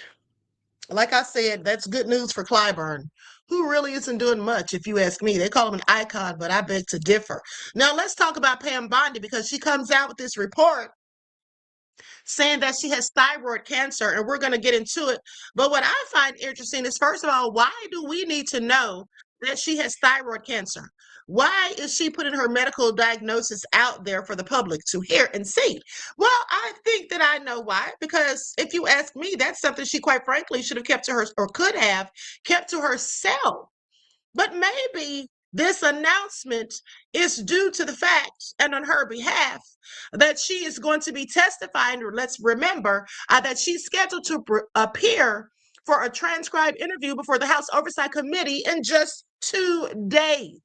Like I said, that's good news for Clyburn, who really isn't doing much, if you ask me. They call him an icon, but I beg to differ. Now, let's talk about Pam Bondi, because she comes out with this report saying that she has thyroid cancer, and we're going to get into it. But what I find interesting is, first of all, why do we need to know that she has thyroid cancer? Why is she putting her medical diagnosis out there for the public to hear and see? Well, I think that I know why, because if you ask me, that's something she quite frankly should have kept to her, or could have kept to herself. But maybe this announcement is due to the fact, and on her behalf, that she is going to be testifying. Let's remember that she's scheduled to appear for a transcribed interview before the House Oversight Committee in just 2 days.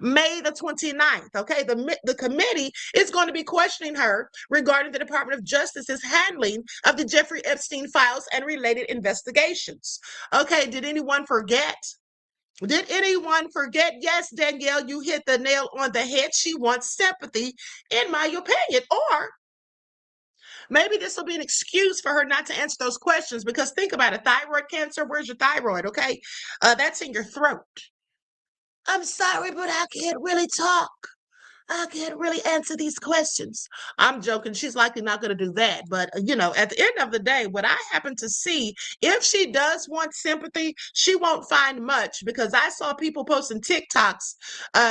May the 29th. Okay, the committee is going to be questioning her regarding the Department of Justice's handling of the Jeffrey Epstein files and related investigations. Okay, did anyone forget? Did anyone forget? Yes, Danielle, you hit the nail on the head. She wants sympathy, in my opinion. Or maybe this will be an excuse for her not to answer those questions, because think about it. Thyroid cancer, where's your thyroid? Okay, that's in your throat. I'm sorry, but I can't really talk. I can't really answer these questions. I'm joking. She's likely not going to do that. But, at the end of the day, what I happen to see, if she does want sympathy, she won't find much, because I saw people posting TikToks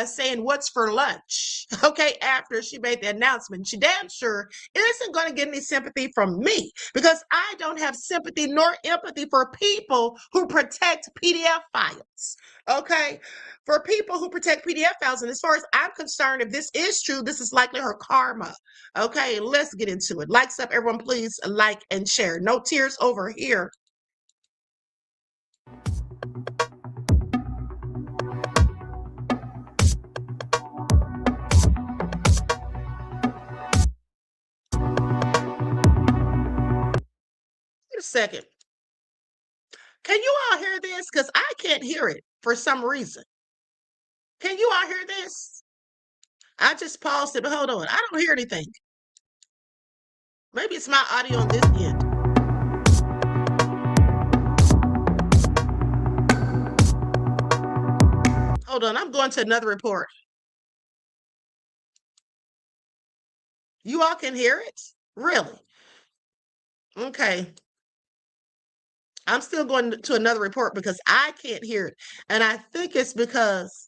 saying, "What's for lunch?" Okay, after she made the announcement. She damn sure isn't going to get any sympathy from me, because I don't have sympathy nor empathy for people who protect PDF files. Okay, for people who protect PDF files. And as far as I'm concerned, if this is true, this is likely her karma. Okay, let's get into it. Likes up, everyone, please like and share. No tears over here. Wait a second. Can you all hear this? Because I can't hear it for some reason. Can you all hear this? I just paused it, but hold on. I don't hear anything. Maybe it's my audio on this end. Hold on. I'm going to another report. You all can hear it? Really? Okay. I'm still going to another report because I can't hear it. And I think it's because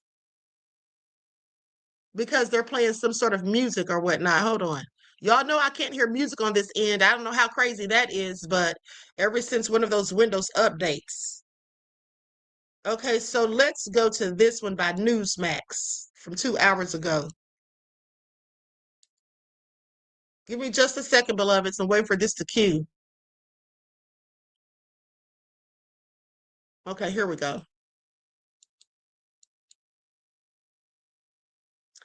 they're playing some sort of music or whatnot. Hold on. Y'all know I can't hear music on this end. I don't know how crazy that is, but ever since one of those Windows updates. Okay, so let's go to this one by Newsmax from 2 hours ago. Give me just a second, beloveds, and wait for this to queue. Okay, here we go.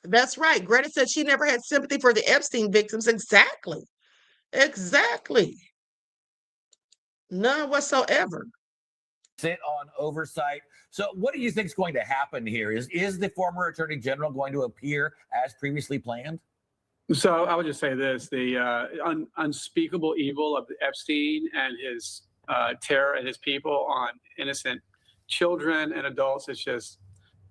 That's right. Greta said she never had sympathy for the Epstein victims. Exactly. Exactly. None whatsoever. Sit on oversight. So what do you think is going to happen here? Is the former attorney general going to appear as previously planned? So I would just say this, the unspeakable evil of Epstein and his terror and his people on innocent children and adults. It's just,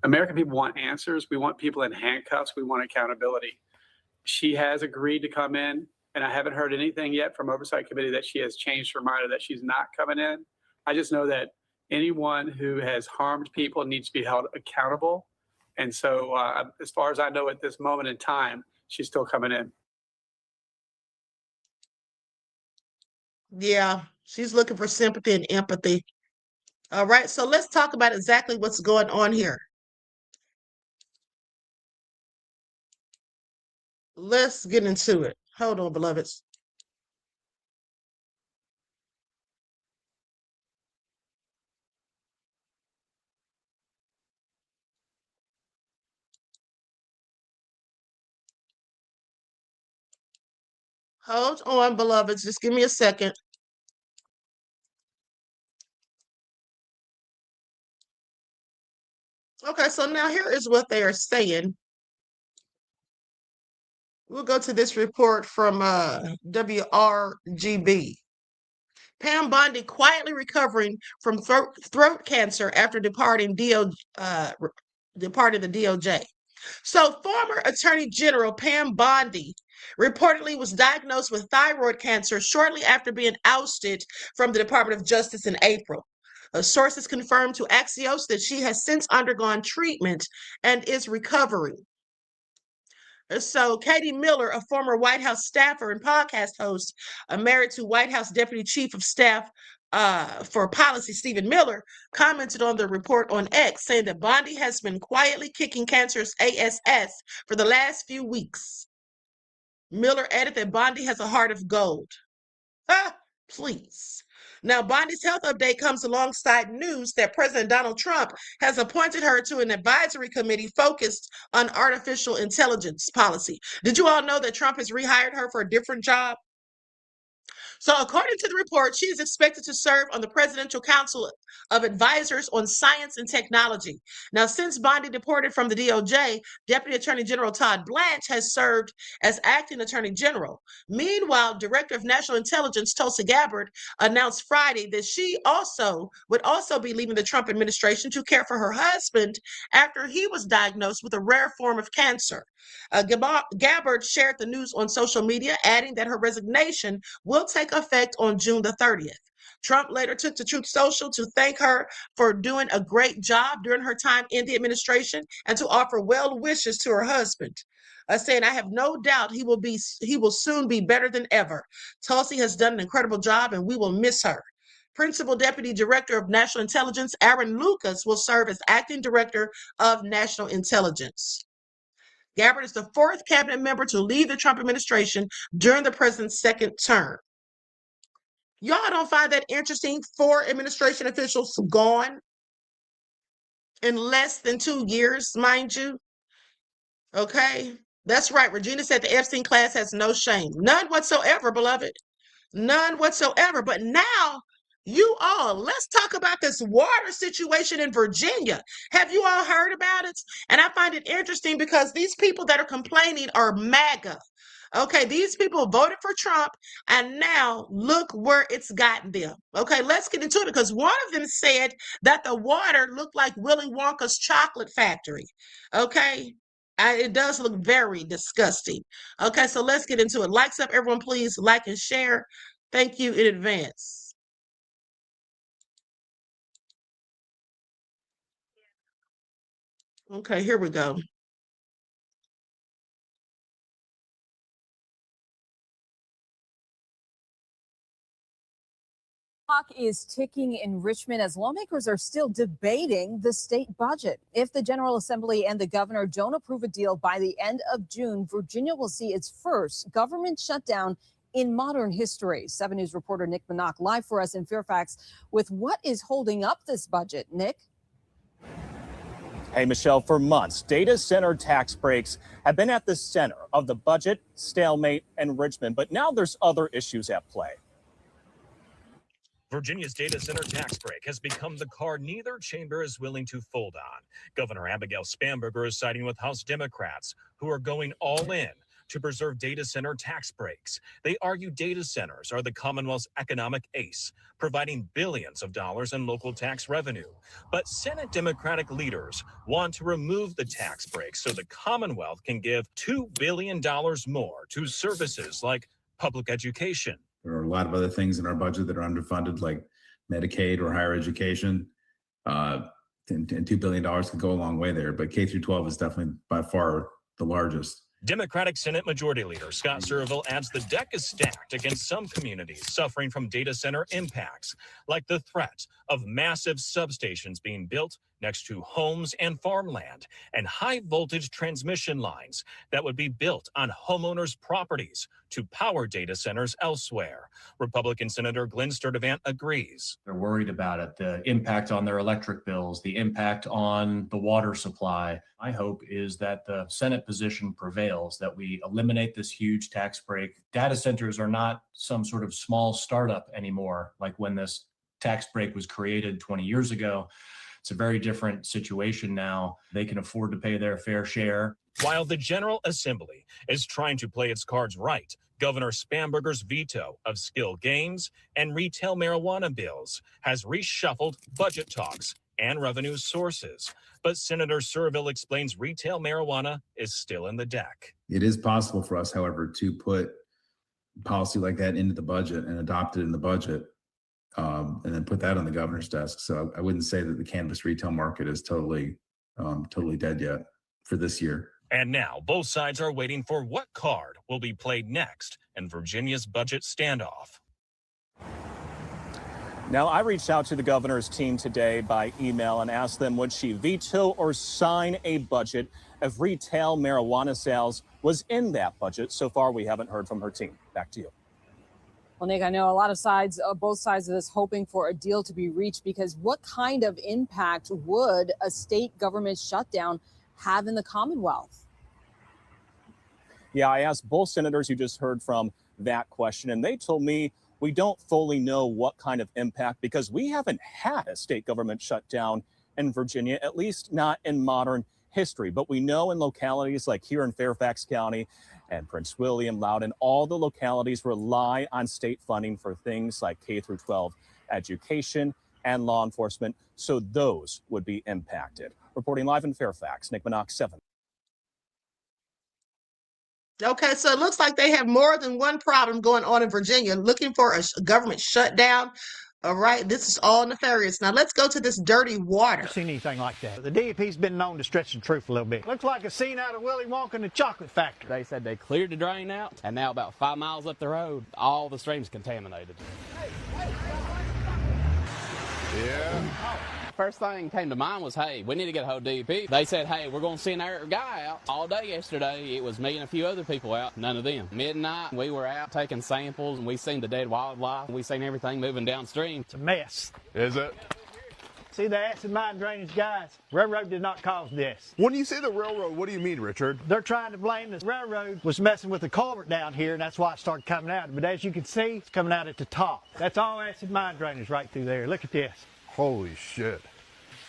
American people want answers. We want people in handcuffs. We want accountability. She has agreed to come in, and I haven't heard anything yet from Oversight Committee that she has changed her mind or that she's not coming in. I just know that anyone who has harmed people needs to be held accountable. And so as far as I know at this moment in time, she's still coming in. Yeah, she's looking for sympathy and empathy. All right, so let's talk about exactly what's going on here. Let's get into it. Hold on, beloveds. Hold on, beloveds. Just give me a second. Okay, so now here is what they are saying. We'll go to this report from WRGB. Pam Bondi quietly recovering from throat cancer after departing the DOJ. So former Attorney General Pam Bondi reportedly was diagnosed with thyroid cancer shortly after being ousted from the Department of Justice in April. Sources confirmed to Axios that she has since undergone treatment and is recovering. So Katie Miller, a former White House staffer and podcast host, married to White House Deputy Chief of Staff for Policy Stephen Miller, commented on the report on X, saying that Bondi has been quietly kicking cancer's ASS for the last few weeks. Miller added that Bondi has a heart of gold. Please. Now, Bondi's health update comes alongside news that President Donald Trump has appointed her to an advisory committee focused on artificial intelligence policy. Did you all know that Trump has rehired her for a different job? So according to the report, she is expected to serve on the Presidential Council of Advisors on Science and Technology. Now, since Bondi departed from the DOJ, Deputy Attorney General Todd Blanche has served as acting Attorney General. Meanwhile, Director of National Intelligence Tulsi Gabbard announced Friday that she would also be leaving the Trump administration to care for her husband after he was diagnosed with a rare form of cancer. Gabbard shared the news on social media, adding that her resignation will take effect on June the 30th. Trump later took to Truth Social to thank her for doing a great job during her time in the administration and to offer well wishes to her husband, saying, "I have no doubt he will soon be better than ever. Tulsi has done an incredible job and we will miss her." Principal Deputy Director of National Intelligence Aaron Lucas will serve as acting Director of National Intelligence. Gabbard is the fourth cabinet member to leave the Trump administration during the president's second term. Y'all don't find that interesting? 4 administration officials gone in less than 2 years, mind you. Okay, that's right. Regina said the Epstein class has no shame. None whatsoever, beloved. None whatsoever. But now, let's talk about this water situation in Virginia. Have you all heard about it? And I find it interesting because these people that are complaining are MAGA. Okay, these people voted for Trump, and now look where it's gotten them. Okay, let's get into it because one of them said that the water looked like Willy Wonka's chocolate factory. Okay, it does look very disgusting. Okay, so let's get into it. Likes up, everyone, please like and share. Thank you in advance. Okay, here we go. Clock is ticking in Richmond as lawmakers are still debating the state budget. If the General Assembly and the governor don't approve a deal by the end of June, Virginia will see its first government shutdown in modern history. 7 News reporter Nick Minock live for us in Fairfax with what is holding up this budget. Nick? Hey, Michelle, for months, data center tax breaks have been at the center of the budget stalemate in Richmond, but now there's other issues at play. Virginia's data center tax break has become the card neither chamber is willing to fold on. Governor Abigail Spanberger is siding with House Democrats, who are going all in to preserve data center tax breaks. They argue data centers are the Commonwealth's economic ace, providing billions of dollars in local tax revenue. But Senate Democratic leaders want to remove the tax breaks so the Commonwealth can give $2 billion more to services like public education. There are a lot of other things in our budget that are underfunded, like Medicaid or higher education. And $2 billion could go a long way there, but K through 12 is definitely by far the largest. Democratic Senate Majority Leader Scott Surville adds the deck is stacked against some communities suffering from data center impacts, like the threat of massive substations being built next to homes and farmland and high voltage transmission lines that would be built on homeowners' properties to power data centers elsewhere. Republican Senator Glenn Sturdivant agrees. They're worried about it, the impact on their electric bills, the impact on the water supply. My hope is that the Senate position prevails, that we eliminate this huge tax break. Data centers are not some sort of small startup anymore, like when this tax break was created 20 years ago. It's a very different situation now. They can afford to pay their fair share. While the General Assembly is trying to play its cards right, Governor Spamberger's veto of skill games and retail marijuana bills has reshuffled budget talks and revenue sources. But Senator Surville explains retail marijuana is still in the deck. It is possible for us, however, to put policy like that into the budget and adopt it in the budget, and then put that on the governor's desk. So I wouldn't say that the cannabis retail market is totally dead yet for this year. And now both sides are waiting for what card will be played next in Virginia's budget standoff. Now, I reached out to the governor's team today by email and asked them would she veto or sign a budget if retail marijuana sales was in that budget. So far, we haven't heard from her team. Back to you. Well, Nick, I know a lot of sides, both sides of this, hoping for a deal to be reached, because what kind of impact would a state government shutdown have in the Commonwealth? Yeah, I asked both senators you just heard from that question, and they told me we don't fully know what kind of impact, because we haven't had a state government shutdown in Virginia, at least not in modern history. But we know in localities like here in Fairfax County and Prince William, Loudoun, all the localities rely on state funding for things like K-12 education and law enforcement. So those would be impacted. Reporting live in Fairfax, Nick Minock, 7. Okay, so it looks like they have more than one problem going on in Virginia, looking for a government shutdown. All right, this is all nefarious. Now let's go to this dirty water. I've seen anything like that. The DEP's been known to stretch the truth a little bit. Looks like a scene out of Willy Wonka and the Chocolate Factory. They said they cleared the drain out, and now about 5 miles up the road, all the stream's contaminated. Yeah. First thing came to mind was, hey, we need to get a hold of DEP. They said, hey, we're going to send our guy out. All day yesterday, it was me and a few other people out, none of them. Midnight, we were out taking samples, and we seen the dead wildlife. We seen everything moving downstream. It's a mess. Is it? See the acid mine drainage guys? Railroad did not cause this. When you say the railroad, what do you mean, Richard? They're trying to blame the railroad was messing with the culvert down here, and that's why it started coming out. But as you can see, it's coming out at the top. That's all acid mine drainage right through there. Look at this. Holy shit.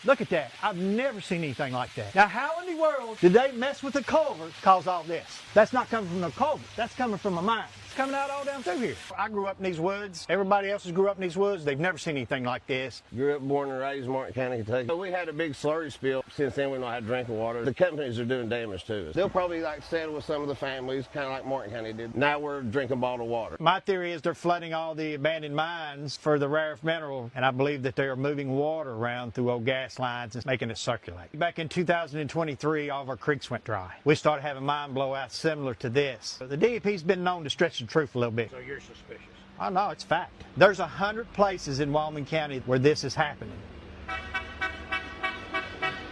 Look at that. I've never seen anything like that. Now, how in the world did they mess with the culvert cause all this? That's not coming from the culvert. That's coming from a mine. It's coming out all down through here. I grew up in these woods. Everybody else has grew up in these woods. They've never seen anything like this. Grew up, born and raised in Martin County, Kentucky. So we had a big slurry spill. Since then, we don't have drinking water. The companies are doing damage to us. They'll probably settle with some of the families, kind of like Martin County did. Now we're drinking bottled water. My theory is they're flooding all the abandoned mines for the rare earth mineral, and I believe that they are moving water around through old gas lines and making it circulate. Back in 2023, all of our creeks went dry. We started having mine blowouts similar to this. The DEP's been known to stretch the truth a little bit. So you're suspicious? Oh, no, it's fact. There's 100 places in Wyoming County where this is happening.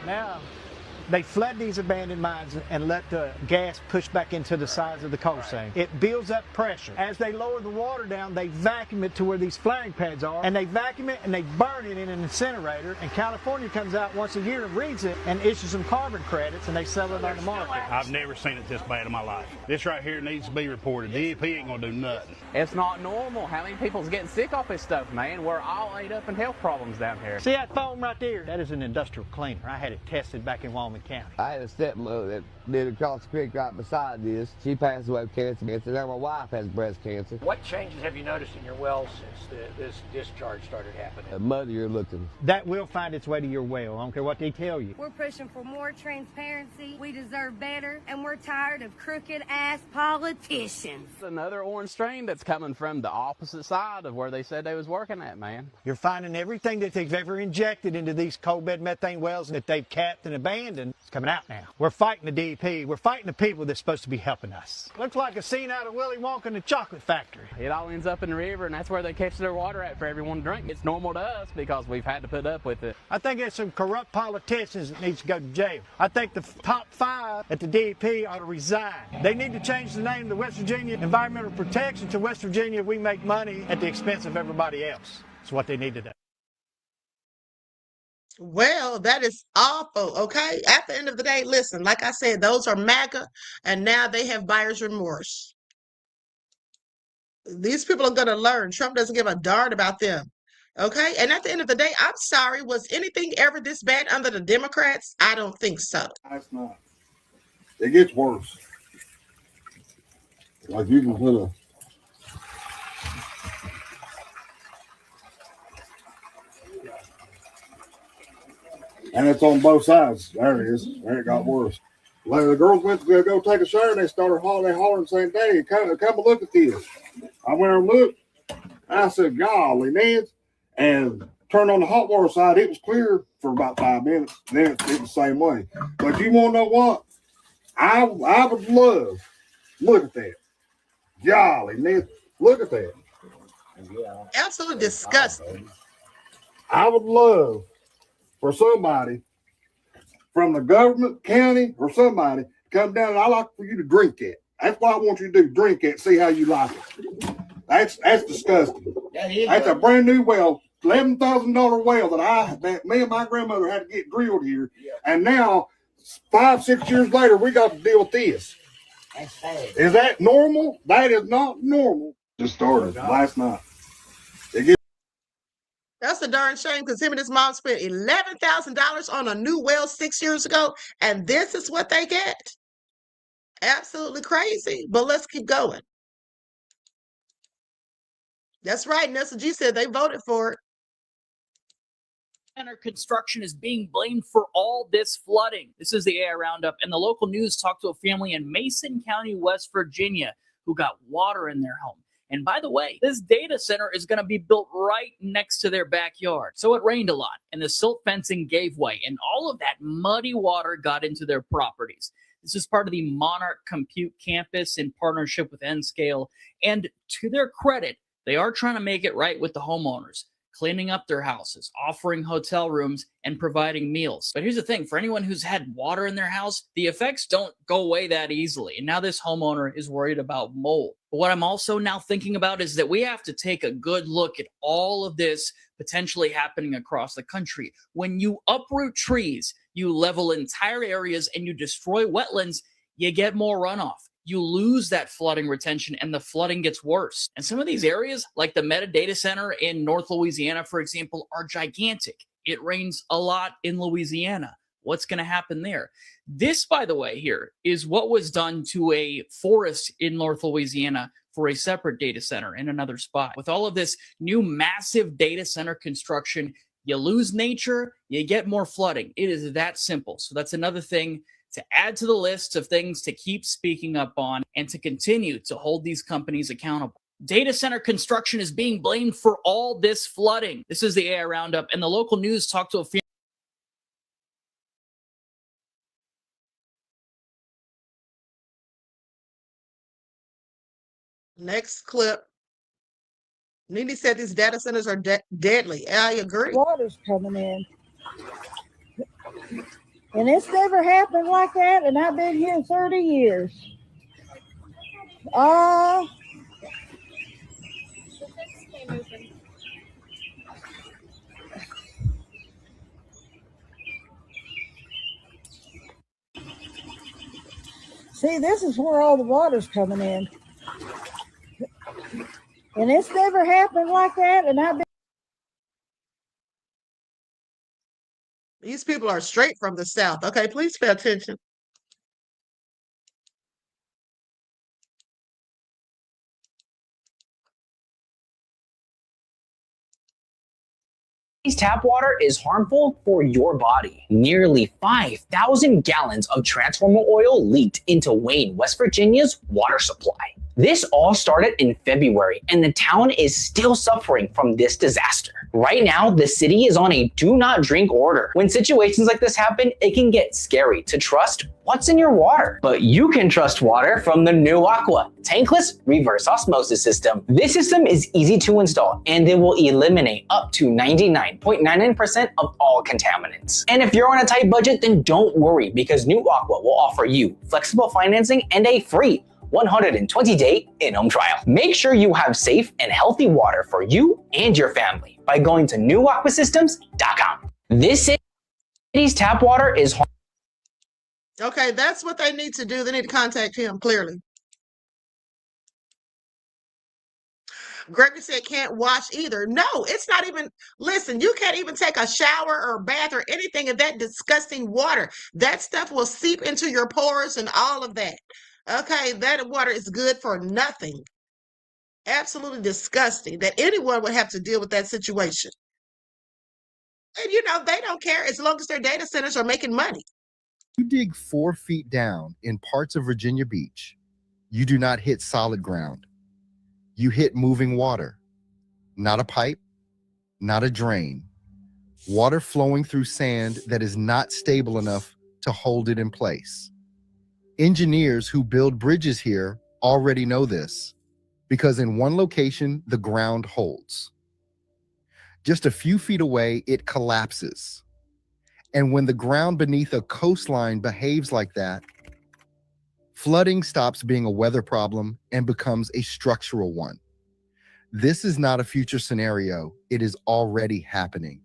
Now, they flood these abandoned mines and let the gas push back into the sides of the coal seam. It builds up pressure. As they lower the water down, they vacuum it to where these flaring pads are, and they vacuum it and they burn it in an incinerator, and California comes out once a year and reads it and issues some carbon credits, and they sell it on the market. I've never seen it this bad in my life. This right here needs to be reported. DEP ain't gonna do nothing. It's not normal. How many people's getting sick off this stuff, man? We're all ate up in health problems down here. See that foam right there? That is an industrial cleaner. I had it tested back in Wyoming County. I had a stepmother that lived across the creek right beside this. She passed away of cancer. Now my wife has breast cancer. What changes have you noticed in your well since this discharge started happening? Muddier looking. That will find its way to your well. I don't care what they tell you. We're pushing for more transparency. We deserve better, and we're tired of crooked-ass politicians. Another orange strain that's coming from the opposite side of where they said they was working at, man. You're finding everything that they've ever injected into these coal bed methane wells that they've capped and abandoned. It's coming out now. We're fighting the DEP. We're fighting the people that's supposed to be helping us. Looks like a scene out of Willy Wonka and the Chocolate Factory. It all ends up in the river, and that's where they catch their water at for everyone to drink. It's normal to us because we've had to put up with it. I think there's some corrupt politicians that needs to go to jail. I think the top 5 at the DEP ought to resign. They need to change the name of the West Virginia Environmental Protection to West Virginia We Make Money at the expense of everybody else. That's what they need to do. Well, that is awful, okay? At the end of the day, listen, like I said, those are MAGA, and now they have buyer's remorse. These people are going to learn. Trump doesn't give a darn about them, Okay. And at the end of the day, I'm sorry, was anything ever this bad under the Democrats? I don't think so. That's not. It gets worse. Like you can put a. And it's on both sides. There it is. There it got worse. Like the girls went to go take a shower and they started hollering saying, "Daddy, come and look at this." I went and looked. I said, "Golly, Nance," and turned on the hot water side. It was clear for about 5 minutes. Then it was the same way. But you want to know what? I would love. Look at that. Golly, Nance, look at that. Absolutely disgusting. I would love for somebody from the government, county, or somebody to come down, and I like for you to drink it. That's what I want you to do. Drink it, see how you like it. That's disgusting. That's a brand new well, $11,000 well that me and my grandmother had to get drilled here. And now, 5-6 years later, we got to deal with this. That's sad. Is that normal? That is not normal. Just started last night. That's a darn shame because him and his mom spent $11,000 on a new well 6 years ago, and this is what they get. Absolutely crazy. But let's keep going. That's right. Nessa G said they voted for it. Center construction is being blamed for all this flooding. This is the AI Roundup, and the local news talked to a family in Mason County, West Virginia, who got water in their home. And by the way, this data center is going to be built right next to their backyard. So it rained a lot, and the silt fencing gave way, and all of that muddy water got into their properties. This is part of the Monarch Compute campus in partnership with Nscale. And to their credit, they are trying to make it right with the homeowners, cleaning up their houses, offering hotel rooms, and providing meals. But here's the thing, for anyone who's had water in their house, the effects don't go away that easily. And now this homeowner is worried about mold. But what I'm also now thinking about is that we have to take a good look at all of this potentially happening across the country. When you uproot trees, you level entire areas, and you destroy wetlands, you get more runoff. You lose that flooding retention, and the flooding gets worse. And some of these areas, like the Meta Data Center in North Louisiana, for example, are gigantic. It rains a lot in Louisiana. What's going to happen there? This, by the way, here is what was done to a forest in North Louisiana for a separate data center in another spot. With all of this new massive data center construction, you lose nature, you get more flooding. It is that simple. So that's another thing to add to the list of things to keep speaking up on and to continue to hold these companies accountable. Data center construction is being blamed for all this flooding. This is the AI Roundup, and the local news talked to a family. Next clip. Nene said these data centers are deadly. I agree. Water's coming in. And it's never happened like that, and I've been here 30 years. See, this is where all the water's coming in. And it's never happened like that, and I've been. These people are straight from the South. Okay, please pay attention. Tap water is harmful for your body. Nearly 5,000 gallons of transformer oil leaked into Wayne, West Virginia's water supply. This all started in February, and the town is still suffering from this disaster. Right now, the city is on a do not drink order. When situations like this happen, it can get scary to trust what's in your water. But you can trust water from the new Aqua tankless reverse osmosis system. This system is easy to install, and it will eliminate up to 99.99% of all contaminants. And if you're on a tight budget, then don't worry, because new Aqua will offer you flexible financing and a free 120-day in-home trial. Make sure you have safe and healthy water for you and your family by going to newaquasystems.com. This city's tap water is Okay, that's what they need to do. They need to contact him, clearly. Gregory said can't wash either. No, it's not even, listen, you can't even take a shower or bath or anything of that disgusting water. That stuff will seep into your pores and all of that. Okay, that water is good for nothing. Absolutely disgusting that anyone would have to deal with that situation. And they don't care as long as their data centers are making money. You dig 4 feet down in parts of Virginia Beach, you do not hit solid ground. You hit moving water, not a pipe, not a drain. Water flowing through sand that is not stable enough to hold it in place. Engineers who build bridges here already know this, because in one location, the ground holds. Just a few feet away, it collapses. And when the ground beneath a coastline behaves like that, flooding stops being a weather problem and becomes a structural one. This is not a future scenario. It is already happening.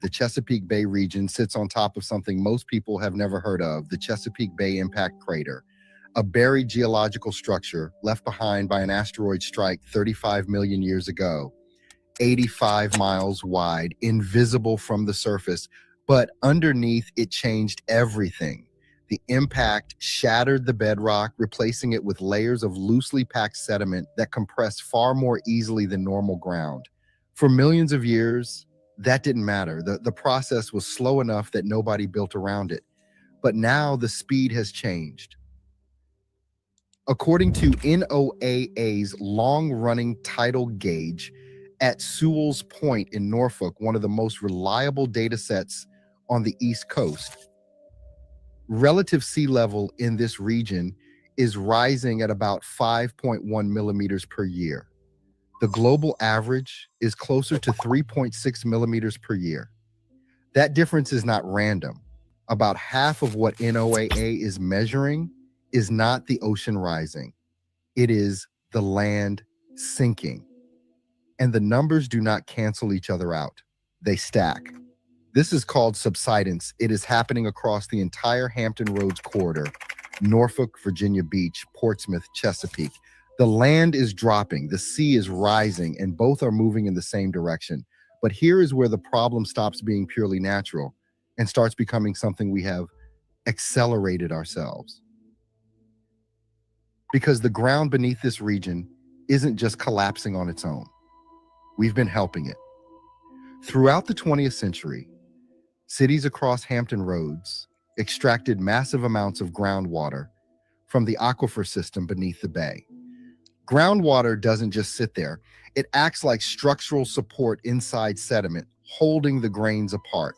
The Chesapeake Bay region sits on top of something most people have never heard of, the Chesapeake Bay Impact Crater, a buried geological structure left behind by an asteroid strike 35 million years ago, 85 miles wide, invisible from the surface, but underneath it changed everything. The impact shattered the bedrock, replacing it with layers of loosely packed sediment that compress far more easily than normal ground. For millions of years, that didn't matter. The process was slow enough that nobody built around it. But now the speed has changed. According to NOAA's long-running tidal gauge at Sewell's Point in Norfolk, one of the most reliable data sets on the East Coast, relative sea level in this region is rising at about 5.1 millimeters per year. The global average is closer to 3.6 millimeters per year. That difference is not random. About half of what NOAA is measuring is not the ocean rising. It is the land sinking. And the numbers do not cancel each other out. They stack. This is called subsidence. It is happening across the entire Hampton Roads corridor, Norfolk, Virginia Beach, Portsmouth, Chesapeake. The land is dropping, the sea is rising, and both are moving in the same direction. But here is where the problem stops being purely natural and starts becoming something we have accelerated ourselves. Because the ground beneath this region isn't just collapsing on its own. We've been helping it. Throughout the 20th century, cities across Hampton Roads extracted massive amounts of groundwater from the aquifer system beneath the bay. Groundwater doesn't just sit there. It acts like structural support inside sediment, holding the grains apart.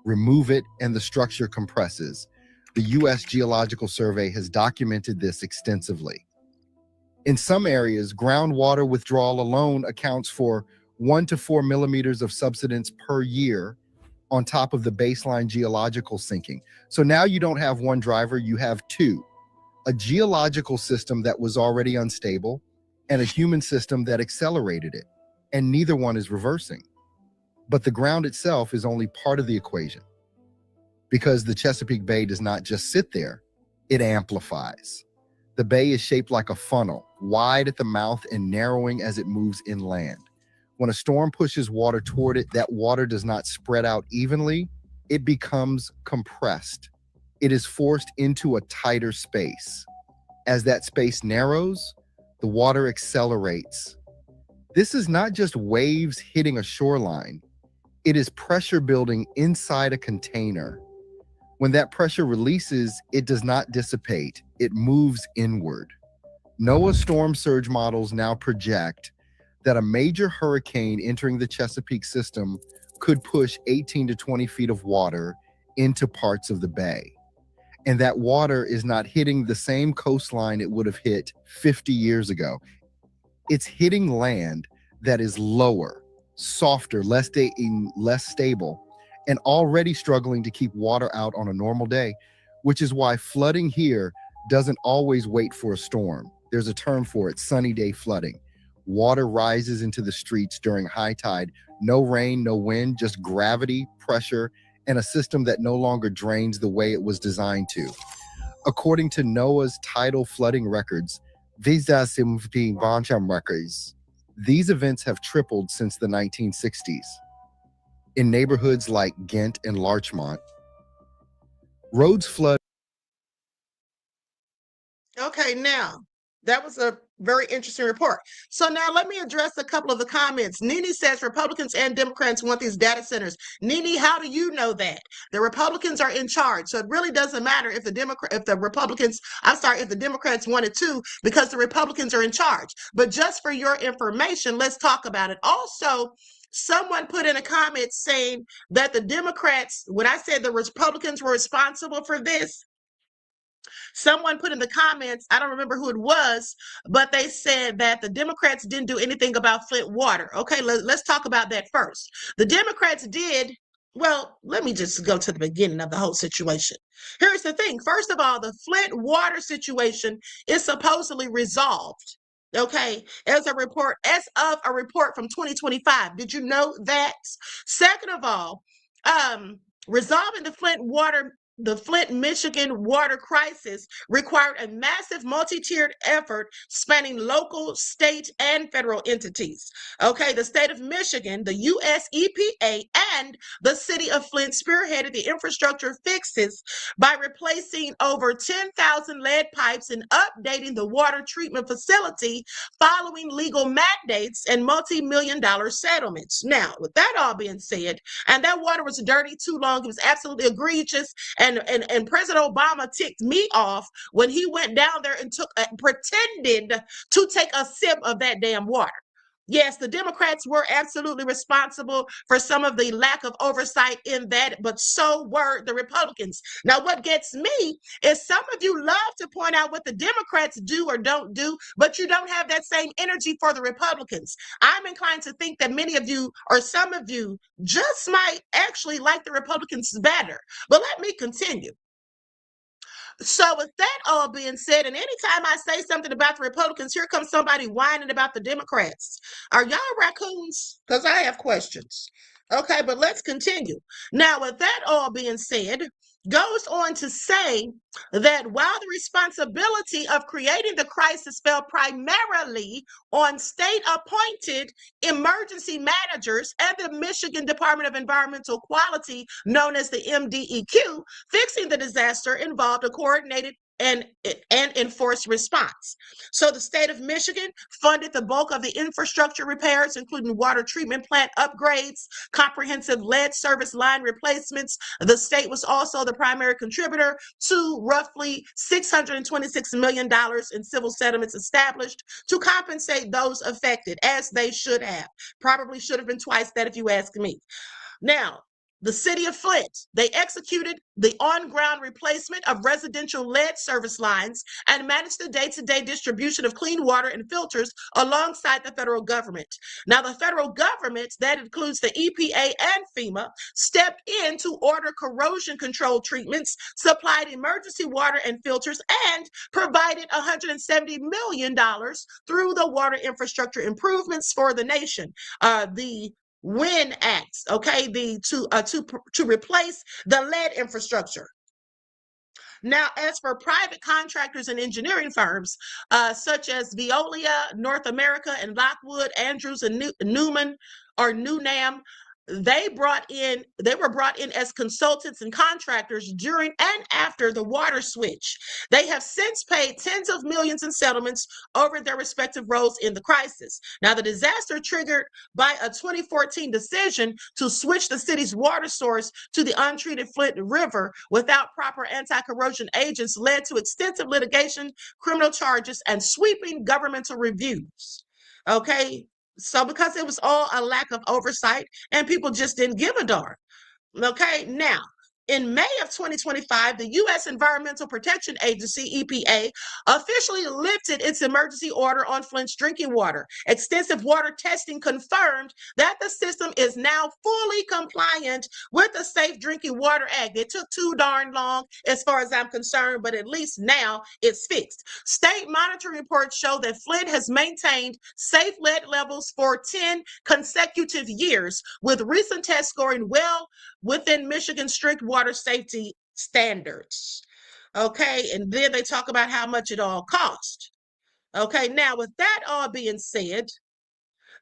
Remove it and the structure compresses. The U.S. Geological Survey has documented this extensively. In some areas, groundwater withdrawal alone accounts for 1 to 4 millimeters of subsidence per year on top of the baseline geological sinking. So now you don't have one driver, you have two. A geological system that was already unstable and a human system that accelerated it. And neither one is reversing. But the ground itself is only part of the equation, because the Chesapeake Bay does not just sit there, it amplifies. The bay is shaped like a funnel, wide at the mouth and narrowing as it moves inland. When a storm pushes water toward it, that water does not spread out evenly, it becomes compressed. It is forced into a tighter space. As that space narrows, the water accelerates. This is not just waves hitting a shoreline. It is pressure building inside a container. When that pressure releases, it does not dissipate. It moves inward. NOAA storm surge models now project that a major hurricane entering the Chesapeake system could push 18 to 20 feet of water into parts of the bay. And that water is not hitting the same coastline it would have hit 50 years ago. It's hitting land that is lower, softer, less stable, and already struggling to keep water out on a normal day, which is why flooding here doesn't always wait for a storm. There's a term for it, sunny day flooding. Water rises into the streets during high tide. No rain, no wind, just gravity, pressure, and a system that no longer drains the way it was designed to. According to NOAA's tidal flooding records, records, These events have tripled since the 1960s. In neighborhoods like Ghent and Larchmont, roads flood. Okay, now that was a very interesting report. So now let me address a couple of the comments. Nene says Republicans and Democrats want these data centers. Nene, how do you know that? The Republicans are in charge. So it really doesn't matter if the Democrats wanted to, because the Republicans are in charge. But just for your information, let's talk about it. Also, someone put in a comment saying that the Democrats, when I said the Republicans were responsible for this, someone put in the comments, I don't remember who it was, but they said that the Democrats didn't do anything about Flint water. Okay, let's talk about that first. The Democrats did. Well, let me just go to the beginning of the whole situation. Here's the thing. First of all, the Flint water situation is supposedly resolved. Okay, as of a report from 2025. Did you know that? Second of all, resolving the Flint, Michigan water crisis required a massive multi-tiered effort spanning local, state, and federal entities. Okay, the state of Michigan, the U.S. EPA, and the city of Flint spearheaded the infrastructure fixes by replacing over 10,000 lead pipes and updating the water treatment facility following legal mandates and multi-million-dollar settlements. Now, with that all being said, and that water was dirty too long, it was absolutely egregious, and President Obama ticked me off when he went down there and pretended to take a sip of that damn water. Yes, the Democrats were absolutely responsible for some of the lack of oversight in that, but so were the Republicans. Now, what gets me is some of you love to point out what the Democrats do or don't do, but you don't have that same energy for the Republicans. I'm inclined to think that many of you, or some of you, just might actually like the Republicans better. But let me continue. So with that all being said, and anytime I say something about the Republicans, here comes somebody whining about the Democrats. Are y'all raccoons? Because I have questions. Okay, but let's continue. Now, with that all being said, goes on to say that while the responsibility of creating the crisis fell primarily on state-appointed emergency managers and the Michigan Department of Environmental Quality, known as the MDEQ, fixing the disaster involved a coordinated and enforced response. So the state of Michigan funded the bulk of the infrastructure repairs, including water treatment plant upgrades, comprehensive lead service line replacements. The state was also the primary contributor to roughly $626 million in civil settlements established to compensate those affected, as they should have. Probably should have been twice that if you ask me. Now, the city of Flint, they executed the on-ground replacement of residential lead service lines and managed the day-to-day distribution of clean water and filters alongside the federal government. Now, the federal government, that includes the EPA and FEMA, stepped in to order corrosion control treatments, supplied emergency water and filters, and provided $170 million through the water infrastructure improvements for the nation. The WIN Acts, okay, to replace the lead infrastructure. Now, as for private contractors and engineering firms, such as Veolia, North America, and Lockwood, Andrews, and Newman or Newnam, they were brought in as consultants and contractors during and after the water switch. They have since paid tens of millions in settlements over their respective roles in the crisis. Now, the disaster triggered by a 2014 decision to switch the city's water source to the untreated Flint River without proper anti-corrosion agents led to extensive litigation, criminal charges, and sweeping governmental reviews. Okay. So because it was all a lack of oversight and people just didn't give a darn. Okay, now, in May of 2025, the U.S. Environmental Protection Agency, EPA, officially lifted its emergency order on Flint's drinking water. Extensive water testing confirmed that the system is now fully compliant with the Safe Drinking Water Act. It took too darn long as far as I'm concerned, but at least now it's fixed. State monitoring reports show that Flint has maintained safe lead levels for 10 consecutive years, with recent tests scoring well within Michigan's strict water safety standards. Okay, and then they talk about how much it all cost. Okay, now with that all being said,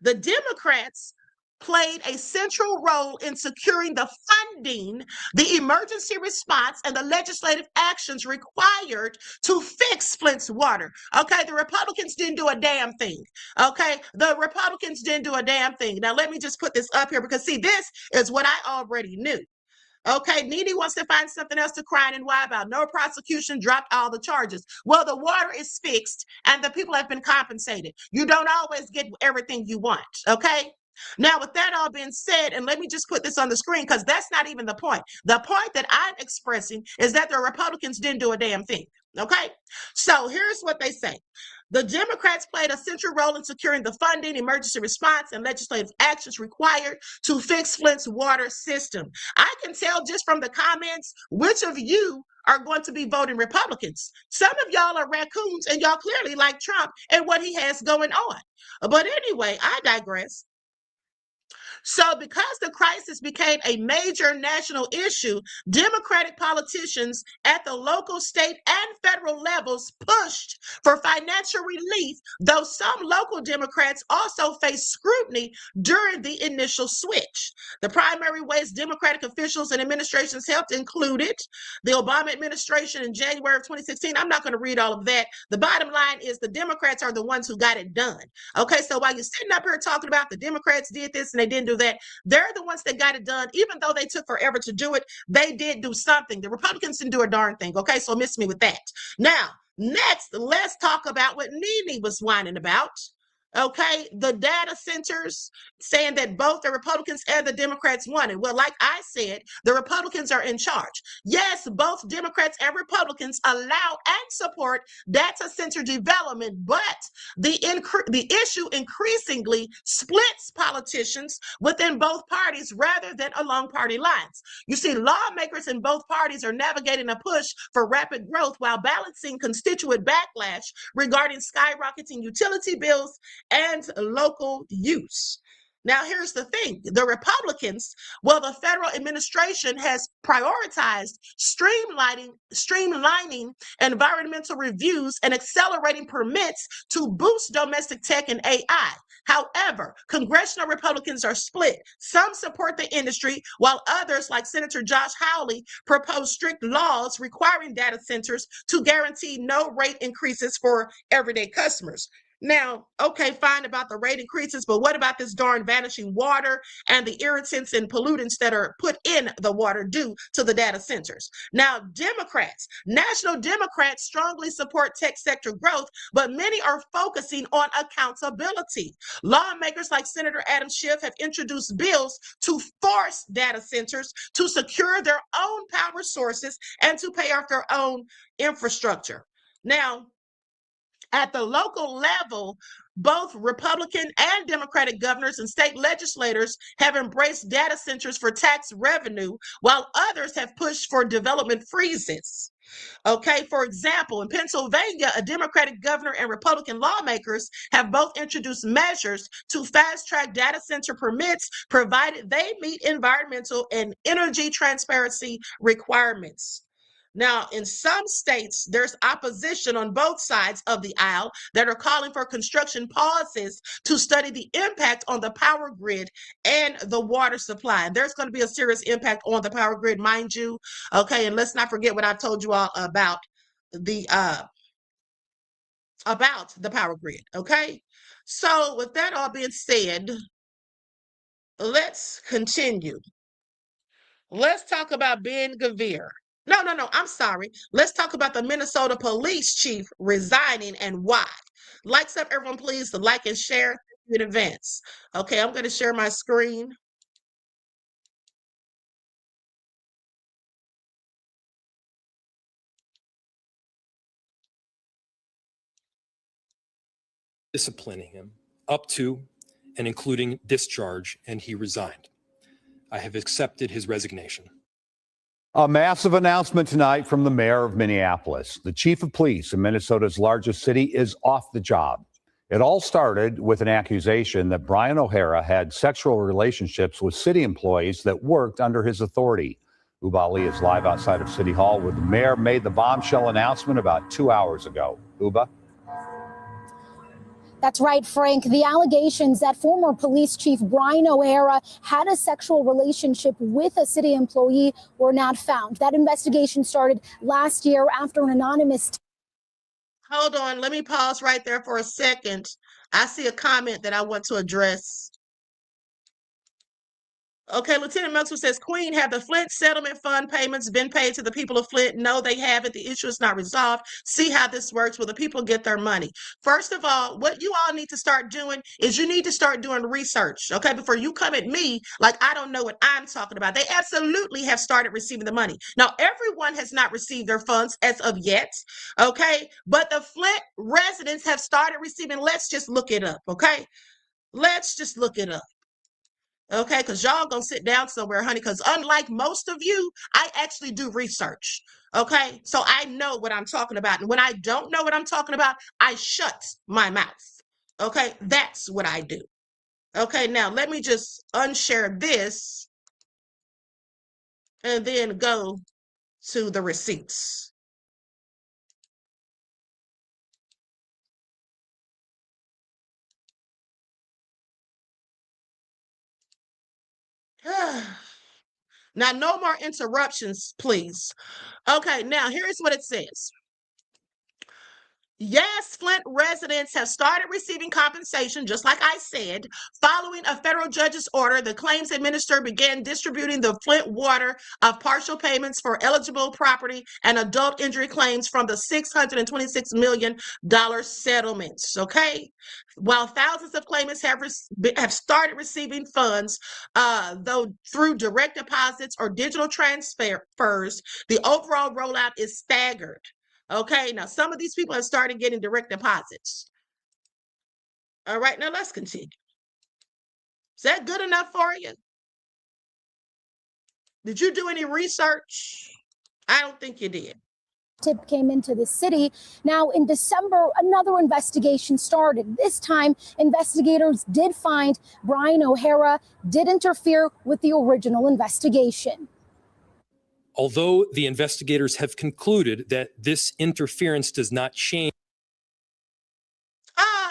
The Democrats played a central role in securing the funding, the emergency response, and the legislative actions required to fix Flint's water. Okay, the Republicans didn't do a damn thing. Okay, the Republicans didn't do a damn thing. Now, let me just put this up here because, see, this is what I already knew. Okay, Nene wants to find something else to cry and why about. No prosecution, dropped all the charges. Well, the water is fixed and the people have been compensated. You don't always get everything you want, okay? Now, with that all being said, and let me just put this on the screen because that's not even the point. The point that I'm expressing is that the Republicans didn't do a damn thing, okay? So here's what they say. The Democrats played a central role in securing the funding, emergency response, and legislative actions required to fix Flint's water system. I can tell just from the comments which of you are going to be voting Republicans. Some of y'all are raccoons, and y'all clearly like Trump and what he has going on. But anyway, I digress. So because the crisis became a major national issue, Democratic politicians at the local, state, and federal levels pushed for financial relief, though some local Democrats also faced scrutiny during the initial switch. The primary ways Democratic officials and administrations helped included the Obama administration in January of 2016. I'm not going to read all of that. The bottom line is the Democrats are the ones who got it done. Okay, so while you're sitting up here talking about the Democrats did this and they didn't do that, they're the ones that got it done. Even though they took forever to do it, they did do something. The Republicans didn't do a darn thing. Okay, so miss me with that. Now, next, let's talk about what Nene was whining about. Okay, the data centers, saying that both the Republicans and the Democrats wanted. Well, like I said, the Republicans are in charge. Yes, both Democrats and Republicans allow and support data center development, but the issue increasingly splits politicians within both parties rather than along party lines. You see, lawmakers in both parties are navigating a push for rapid growth while balancing constituent backlash regarding skyrocketing utility bills and local use. Now, here's the thing. The Republicans, well, the federal administration has prioritized streamlining environmental reviews and accelerating permits to boost domestic tech and AI. However, congressional Republicans are split. Some support the industry, while others, like Senator Josh Hawley, propose strict laws requiring data centers to guarantee no rate increases for everyday customers. Now, okay, fine about the rate increases, but what about this darn vanishing water and the irritants and pollutants that are put in the water due to the data centers? Now, Democrats, national Democrats strongly support tech sector growth, but many are focusing on accountability. Lawmakers like Senator Adam Schiff have introduced bills to force data centers to secure their own power sources and to pay off their own infrastructure. Now, at the local level, both Republican and Democratic governors and state legislators have embraced data centers for tax revenue, while others have pushed for development freezes. Okay, for example, in Pennsylvania, a Democratic governor and Republican lawmakers have both introduced measures to fast-track data center permits, provided they meet environmental and energy transparency requirements. Now, in some states, there's opposition on both sides of the aisle that are calling for construction pauses to study the impact on the power grid and the water supply. There's going to be a serious impact on the power grid, mind you. Okay, and let's not forget what I told you all about the power grid. Okay, so with that all being said, let's continue. Let's talk about Ben Gvir. No, I'm sorry. Let's talk about the Minnesota police chief resigning and why. Likes up, everyone, please, to like and share in advance. Okay, I'm going to share my screen. Disciplining him up to and including discharge, and he resigned. I have accepted his resignation. A massive announcement tonight from the mayor of Minneapolis. The chief of police in Minnesota's largest city is off the job. It all started with an accusation that Brian O'Hara had sexual relationships with city employees that worked under his authority. Uba Ali is live outside of City Hall, where the mayor made the bombshell announcement about 2 hours ago. Uba? That's right, Frank. The allegations that former police chief Brian O'Hara had a sexual relationship with a city employee were not found. That investigation started last year after an anonymous... Hold on. Let me pause right there for a second. I see a comment that I want to address. Okay, Lieutenant Maxwell says, Queen, have the Flint settlement fund payments been paid to the people of Flint? No, they haven't. The issue is not resolved. See how this works. Will the people get their money? First of all, what you all need to start doing is you need to start doing research, okay, before you come at me like I don't know what I'm talking about. They absolutely have started receiving the money. Now, everyone has not received their funds as of yet, okay, but the Flint residents have started receiving. Let's just look it up, okay? Let's just look it up. Okay, because y'all gonna sit down somewhere, honey, because unlike most of you, I actually do research. Okay, so I know what I'm talking about. And when I don't know what I'm talking about, I shut my mouth. Okay, that's what I do. Okay, now let me just unshare this and then go to the receipts. Now, no more interruptions, please. Okay, now here's what it says. Yes, Flint residents have started receiving compensation, just like I said. Following a federal judge's order, the claims administrator began distributing the Flint water of partial payments for eligible property and adult injury claims from the $626 million settlements, okay? While thousands of claimants have started receiving funds, though through direct deposits or digital transfers, the overall rollout is staggered. Okay, now some of these people have started getting direct deposits. All right, now let's continue. Is that good enough for you? Did you do any research? I don't think you did. Tip came into the city. Now in December, another investigation started. This time, investigators did find Brian O'Hara did interfere with the original investigation. Although the investigators have concluded that this interference does not change.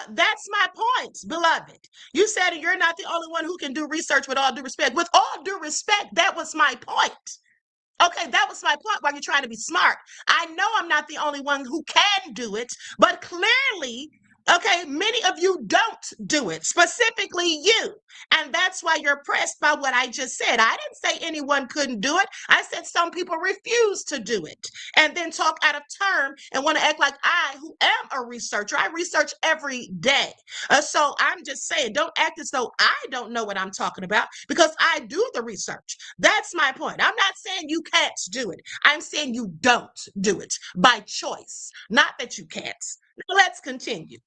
That's my point, beloved. You said you're not the only one who can do research, with all due respect. With all due respect, that was my point. Okay, that was my point while you're trying to be smart. I know I'm not the only one who can do it, but clearly, okay, many of you don't do it, specifically you. And that's why you're pressed by what I just said. I didn't say anyone couldn't do it. I said some people refuse to do it and then talk out of turn and want to act like I, who am a researcher, I research every day. So I'm just saying, don't act as though I don't know what I'm talking about, because I do the research. That's my point. I'm not saying you can't do it. I'm saying you don't do it by choice, not that you can't. Now let's continue.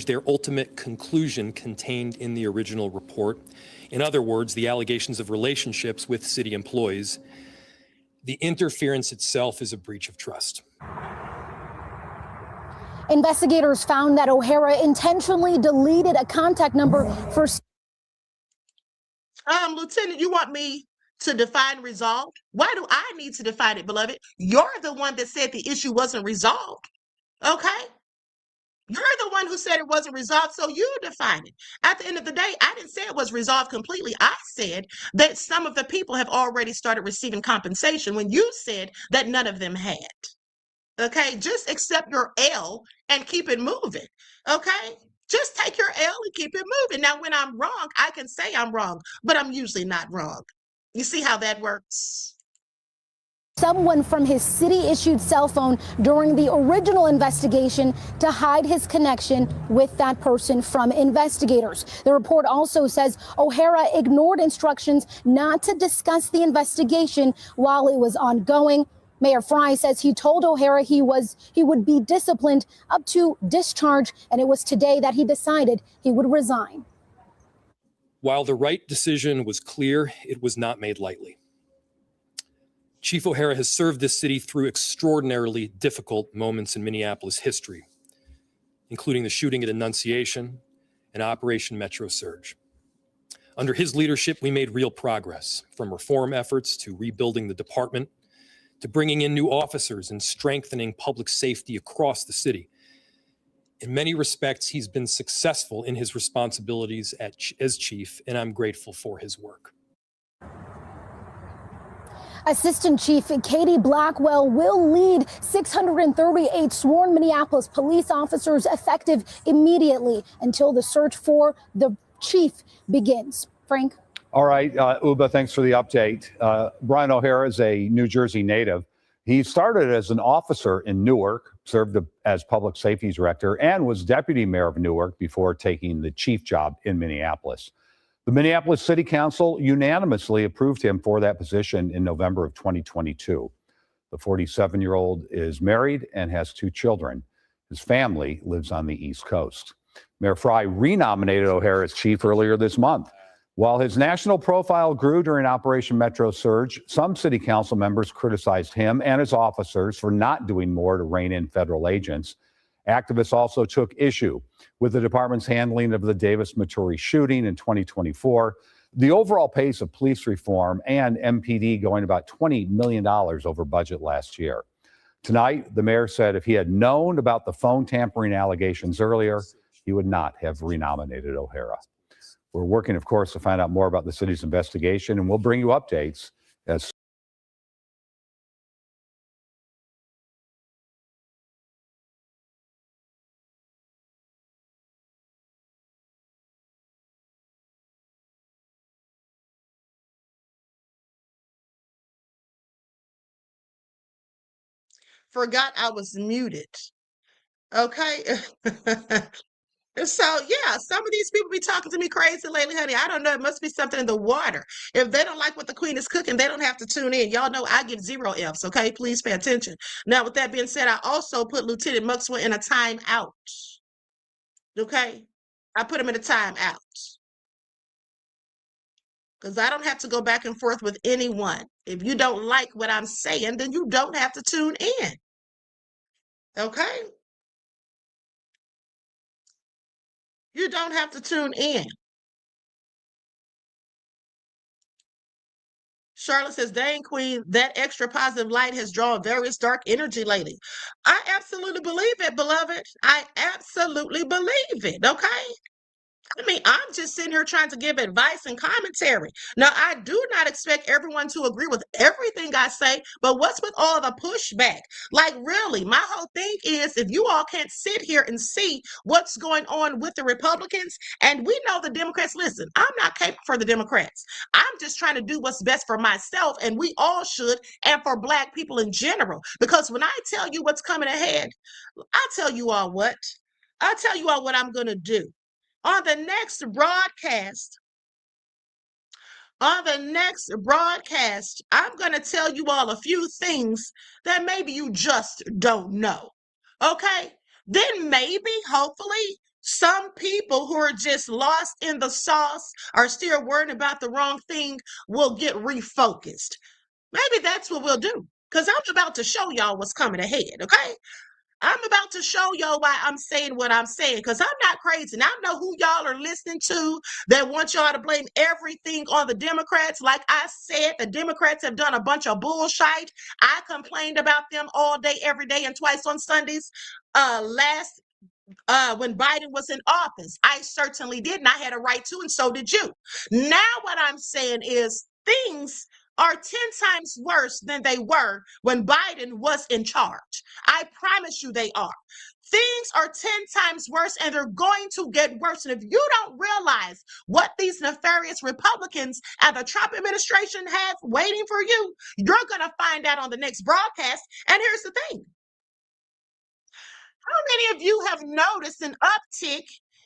Their ultimate conclusion contained in the original report. In other words, the allegations of relationships with city employees. The interference itself is a breach of trust. Investigators found that O'Hara intentionally deleted a contact number for... Lieutenant, you want me to define resolved? Why do I need to define it, beloved? You're the one that said the issue wasn't resolved, okay? You're the one who said it wasn't resolved, so you define it. At the end of the day, I didn't say it was resolved completely. I said that some of the people have already started receiving compensation when you said that none of them had. Okay, just accept your L and keep it moving. Okay, just take your L and keep it moving. Now, when I'm wrong, I can say I'm wrong, but I'm usually not wrong. You see how that works? Someone from his city-issued cell phone during the original investigation to hide his connection with that person from investigators. The report also says O'Hara ignored instructions not to discuss the investigation while it was ongoing. Mayor Fry says he told O'Hara he would be disciplined up to discharge, and it was today that he decided he would resign. While the right decision was clear, it was not made lightly. Chief O'Hara has served this city through extraordinarily difficult moments in Minneapolis history, including the shooting at Annunciation and Operation Metro Surge. Under his leadership, we made real progress, from reform efforts to rebuilding the department, to bringing in new officers and strengthening public safety across the city. In many respects, he's been successful in his responsibilities as chief, and I'm grateful for his work. Assistant Chief Katie Blackwell will lead 638 sworn Minneapolis police officers effective immediately until the search for the chief begins. Frank? All right, Uba, thanks for the update. Brian O'Hara is a New Jersey native. He started as an officer in Newark, served as public safety director, and was deputy mayor of Newark before taking the chief job in Minneapolis. The Minneapolis City Council unanimously approved him for that position in November of 2022. The 47-year-old is married and has 2 children. His family lives on the East Coast. Mayor Frey renominated O'Hara as chief earlier this month. While his national profile grew during Operation Metro Surge, some city council members criticized him and his officers for not doing more to rein in federal agents. Activists also took issue with the department's handling of the Davis Maturi shooting in 2024, the overall pace of police reform, and MPD going about $20 million over budget last year. Tonight, the mayor said if he had known about the phone tampering allegations earlier, he would not have renominated O'Hara. We're working, of course, to find out more about the city's investigation, and we'll bring you updates as Forgot I was muted. Okay. So yeah, some of these people be talking to me crazy lately, honey. I don't know. It must be something in the water. If they don't like what the queen is cooking, they don't have to tune in. Y'all know I give 0 Fs. Okay, please pay attention. Now, with that being said, I also put Lieutenant Maxwell in a timeout. Okay, I put him in a timeout because I don't have to go back and forth with anyone. If you don't like what I'm saying, then you don't have to tune in. Okay, you don't have to tune in. Charlotte says, dang, Queen, that extra positive light has drawn various dark energy lately. I absolutely believe it, beloved. I absolutely believe it, okay? I mean, I'm just sitting here trying to give advice and commentary. Now, I do not expect everyone to agree with everything I say, but what's with all the pushback? Like, really, my whole thing is if you all can't sit here and see what's going on with the Republicans, and we know the Democrats, listen, I'm not capable for the Democrats. I'm just trying to do what's best for myself, and we all should, and for Black people in general. Because when I tell you what's coming ahead, I'll tell you all what. I'll tell you all what I'm going to do. On the next broadcast, I'm going to tell you all a few things that maybe you just don't know. Okay? Then maybe, hopefully, some people who are just lost in the sauce are still worrying about the wrong thing will get refocused. Maybe that's what we'll do. Because I'm about to show y'all what's coming ahead, okay? I'm about to show y'all why I'm saying what I'm saying, because I'm not crazy. And I know who y'all are listening to that want y'all to blame everything on the Democrats. Like I said, the Democrats have done a bunch of bullshit. I complained about them all day, every day, and twice on Sundays. When Biden was in office, I certainly did, and I had a right to, and so did you. Now what I'm saying is things are 10 times worse than they were when Biden was in charge. I promise you they are. Things are 10 times worse, and they're going to get worse. And if you don't realize what these nefarious Republicans and the Trump administration have waiting for you, you're going to find out on the next broadcast. And here's the thing. How many of you have noticed an uptick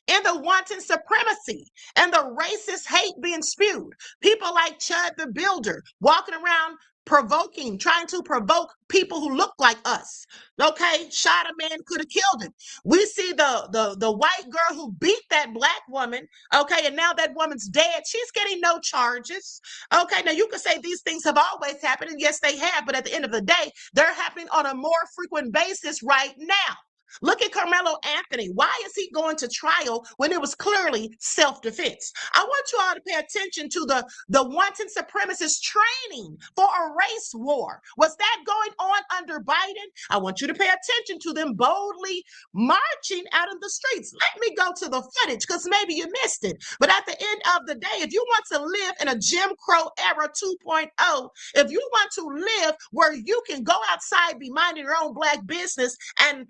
in the wanton supremacy and the racist hate being spewed? People like Chud the Builder walking around trying to provoke people who look like us. Okay, shot a man, could have killed him. We see the white girl who beat that Black woman. Okay, and now that woman's dead. She's getting no charges. Okay, now you can say these things have always happened, and yes, they have, but at the end of the day, they're happening on a more frequent basis right now. Look at Carmelo Anthony. Why is he going to trial when it was clearly self-defense? I want you all to pay attention to the wanton supremacist training for a race war. Was that going on under Biden? I want you to pay attention to them boldly marching out in the streets. Let me go to the footage because maybe you missed it. But at the end of the day, if you want to live in a Jim Crow era 2.0, if you want to live where you can go outside, be minding your own black business, and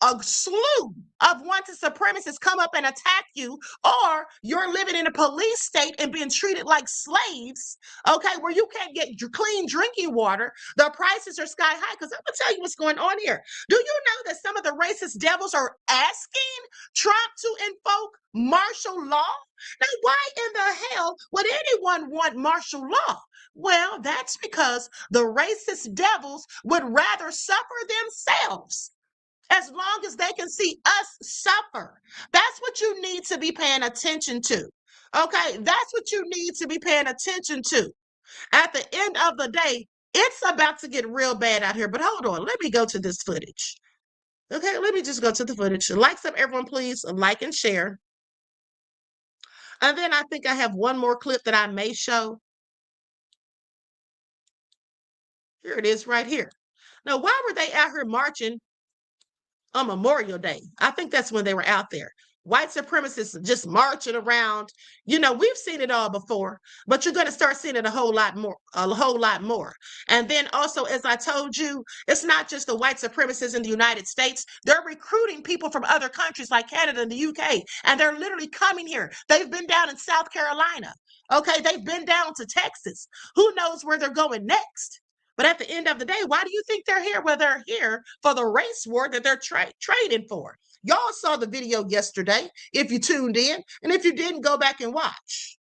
a slew of wanted supremacists come up and attack you, or you're living in a police state and being treated like slaves, okay, where you can't get clean drinking water, the prices are sky high. Because I'm gonna tell you what's going on here. Do you know that some of the racist devils are asking Trump to invoke martial law? Now, why in the hell would anyone want martial law? Well, that's because the racist devils would rather suffer themselves as long as they can see us suffer. That's what you need to be paying attention to. Okay, that's what you need to be paying attention to. At the end of the day, it's about to get real bad out here. But hold on, let me go to this footage. Okay, let me just go to the footage. Like some, everyone, please like and share. And then I think I have one more clip that I may show. Here it is right here. Now, why were they out here marching on Memorial Day? I think that's when they were out there. White supremacists just marching around. You know, we've seen it all before, but you're going to start seeing it a whole lot more. And then also, as I told you, it's not just the white supremacists in the United States. They're recruiting people from other countries like Canada and the UK, and they're literally coming here. They've been down in South Carolina. Okay, they've been down to Texas. Who knows where they're going next? But at the end of the day, why do you think they're here? Well, they're here for the race war that they're trading for. Y'all saw the video yesterday, if you tuned in. And if you didn't, go back and watch.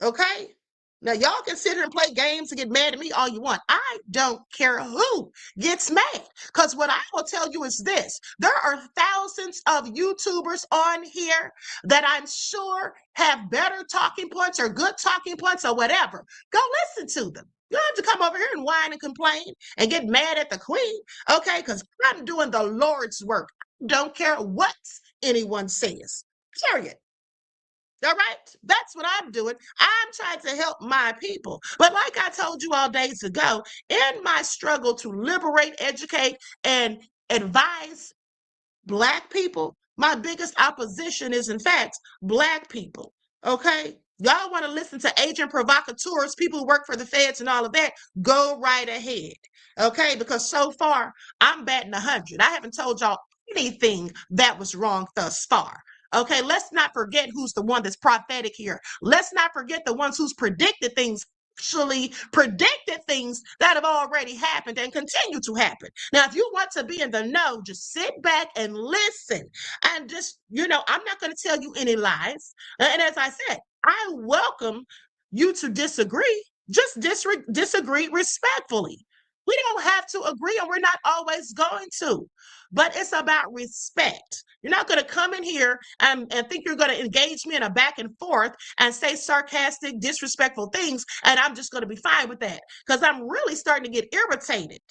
Okay? Now, y'all can sit here and play games and get mad at me all you want. I don't care who gets mad. Because what I will tell you is this. There are thousands of YouTubers on here that I'm sure have better talking points or good talking points or whatever. Go listen to them. You don't have to come over here and whine and complain and get mad at the queen, okay? Because I'm doing the Lord's work. I don't care what anyone says, period. All right? That's what I'm doing. I'm trying to help my people. But like I told you all days ago, in my struggle to liberate, educate, and advise Black people, my biggest opposition is, in fact, Black people, okay? Y'all want to listen to agent provocateurs, people who work for the feds and all of that, go right ahead, okay? Because so far, I'm batting 100. I haven't told y'all anything that was wrong thus far. Okay, let's not forget who's the one that's prophetic here. Let's not forget the ones who's predicted things, actually predicted things that have already happened and continue to happen. Now, if you want to be in the know, just sit back and listen. And just, you know, I'm not going to tell you any lies. And as I said, I welcome you to disagree. Just disagree respectfully. We don't have to agree, and we're not always going to. But it's about respect. You're not going to come in here and think you're going to engage me in a back and forth and say sarcastic, disrespectful things, and I'm just going to be fine with that. Because I'm really starting to get irritated.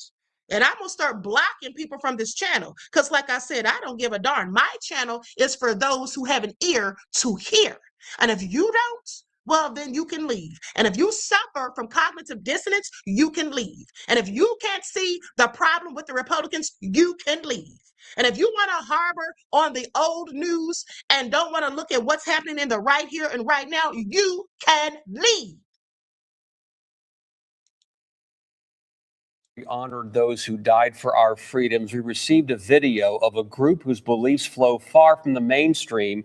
And I'm going to start blocking people from this channel. Because like I said, I don't give a darn. My channel is for those who have an ear to hear. And if you don't, well, then you can leave. And if you suffer from cognitive dissonance, you can leave. And if you can't see the problem with the Republicans, you can leave. And if you want to harbor on the old news and don't want to look at what's happening in the right here and right now, you can leave. We honored those who died for our freedoms. We received a video of a group whose beliefs flow far from the mainstream.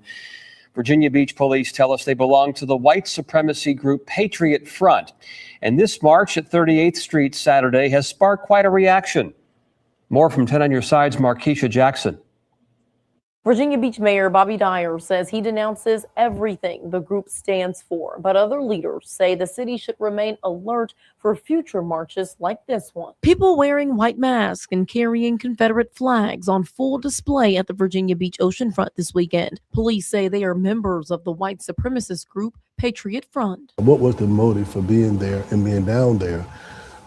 Virginia Beach police tell us they belong to the white supremacy group Patriot Front. And this march at 38th Street Saturday has sparked quite a reaction. More from 10 on Your Side's Markeisha Jackson. Virginia Beach Mayor Bobby Dyer says he denounces everything the group stands for, but other leaders say the city should remain alert for future marches like this one. People wearing white masks and carrying Confederate flags on full display at the Virginia Beach oceanfront this weekend. Police say they are members of the white supremacist group Patriot Front. What was the motive for being there and being down there?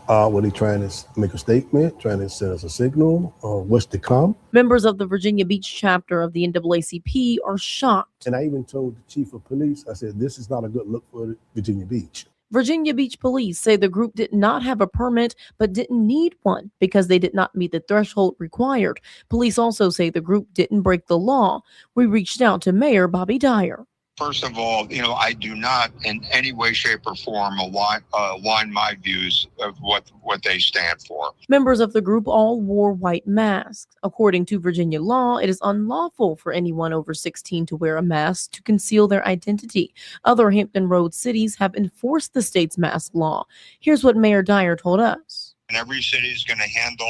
Were they trying to make a statement, trying to send us a signal, or what's to come? Members of the Virginia Beach chapter of the NAACP are shocked. And I even told the chief of police, I said, this is not a good look for Virginia Beach. Virginia Beach police say the group did not have a permit but didn't need one because they did not meet the threshold required. Police also say the group didn't break the law. We reached out to Mayor Bobby Dyer. First of all, I do not in any way, shape, or form align my views of what they stand for. Members of the group all wore white masks. According to Virginia law, it is unlawful for anyone over 16 to wear a mask to conceal their identity. Other Hampton Roads cities have enforced the state's mask law. Here's what Mayor Dyer told us. And every city is going to handle,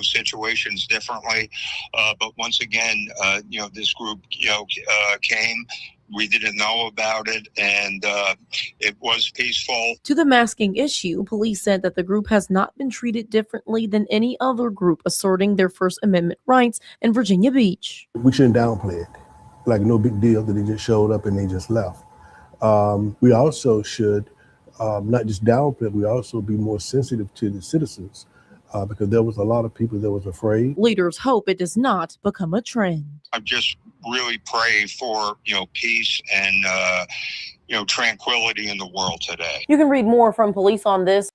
situations differently. But once again, this group, came. We didn't know about it, and it was peaceful. To the masking issue, police said that the group has not been treated differently than any other group asserting their First Amendment rights in Virginia Beach. We shouldn't downplay it. Like no big deal that they just showed up and they just left. We also should not just downplay it, we also be more sensitive to the citizens because there was a lot of people that was afraid. Leaders hope it does not become a trend. I just really pray for, peace and, tranquility in the world today. You can read more from police on this.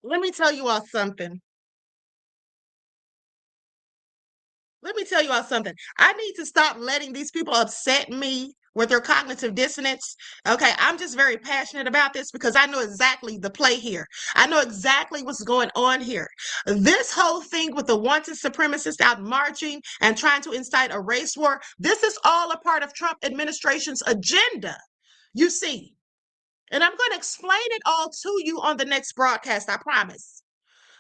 Let me tell you all something. I need to stop letting these people upset me with their cognitive dissonance. Okay, I'm just very passionate about this because I know exactly the play here. I know exactly what's going on here. This whole thing with the wanted supremacists out marching and trying to incite a race war, this is all a part of Trump administration's agenda, you see. And I'm going to explain it all to you on the next broadcast, I promise.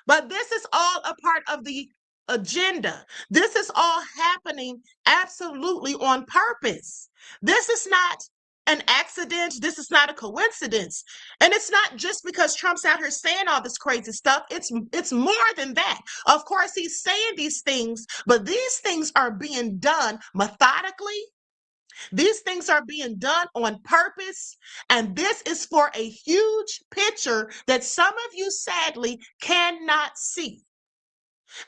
But this is all a part of the agenda. This is all happening absolutely on purpose. This is not an accident. This is not a coincidence. And it's not just because Trump's out here saying all this crazy stuff. It's more than that. Of course, he's saying these things, but these things are being done methodically. These things are being done on purpose, and this is for a huge picture that some of you sadly cannot see.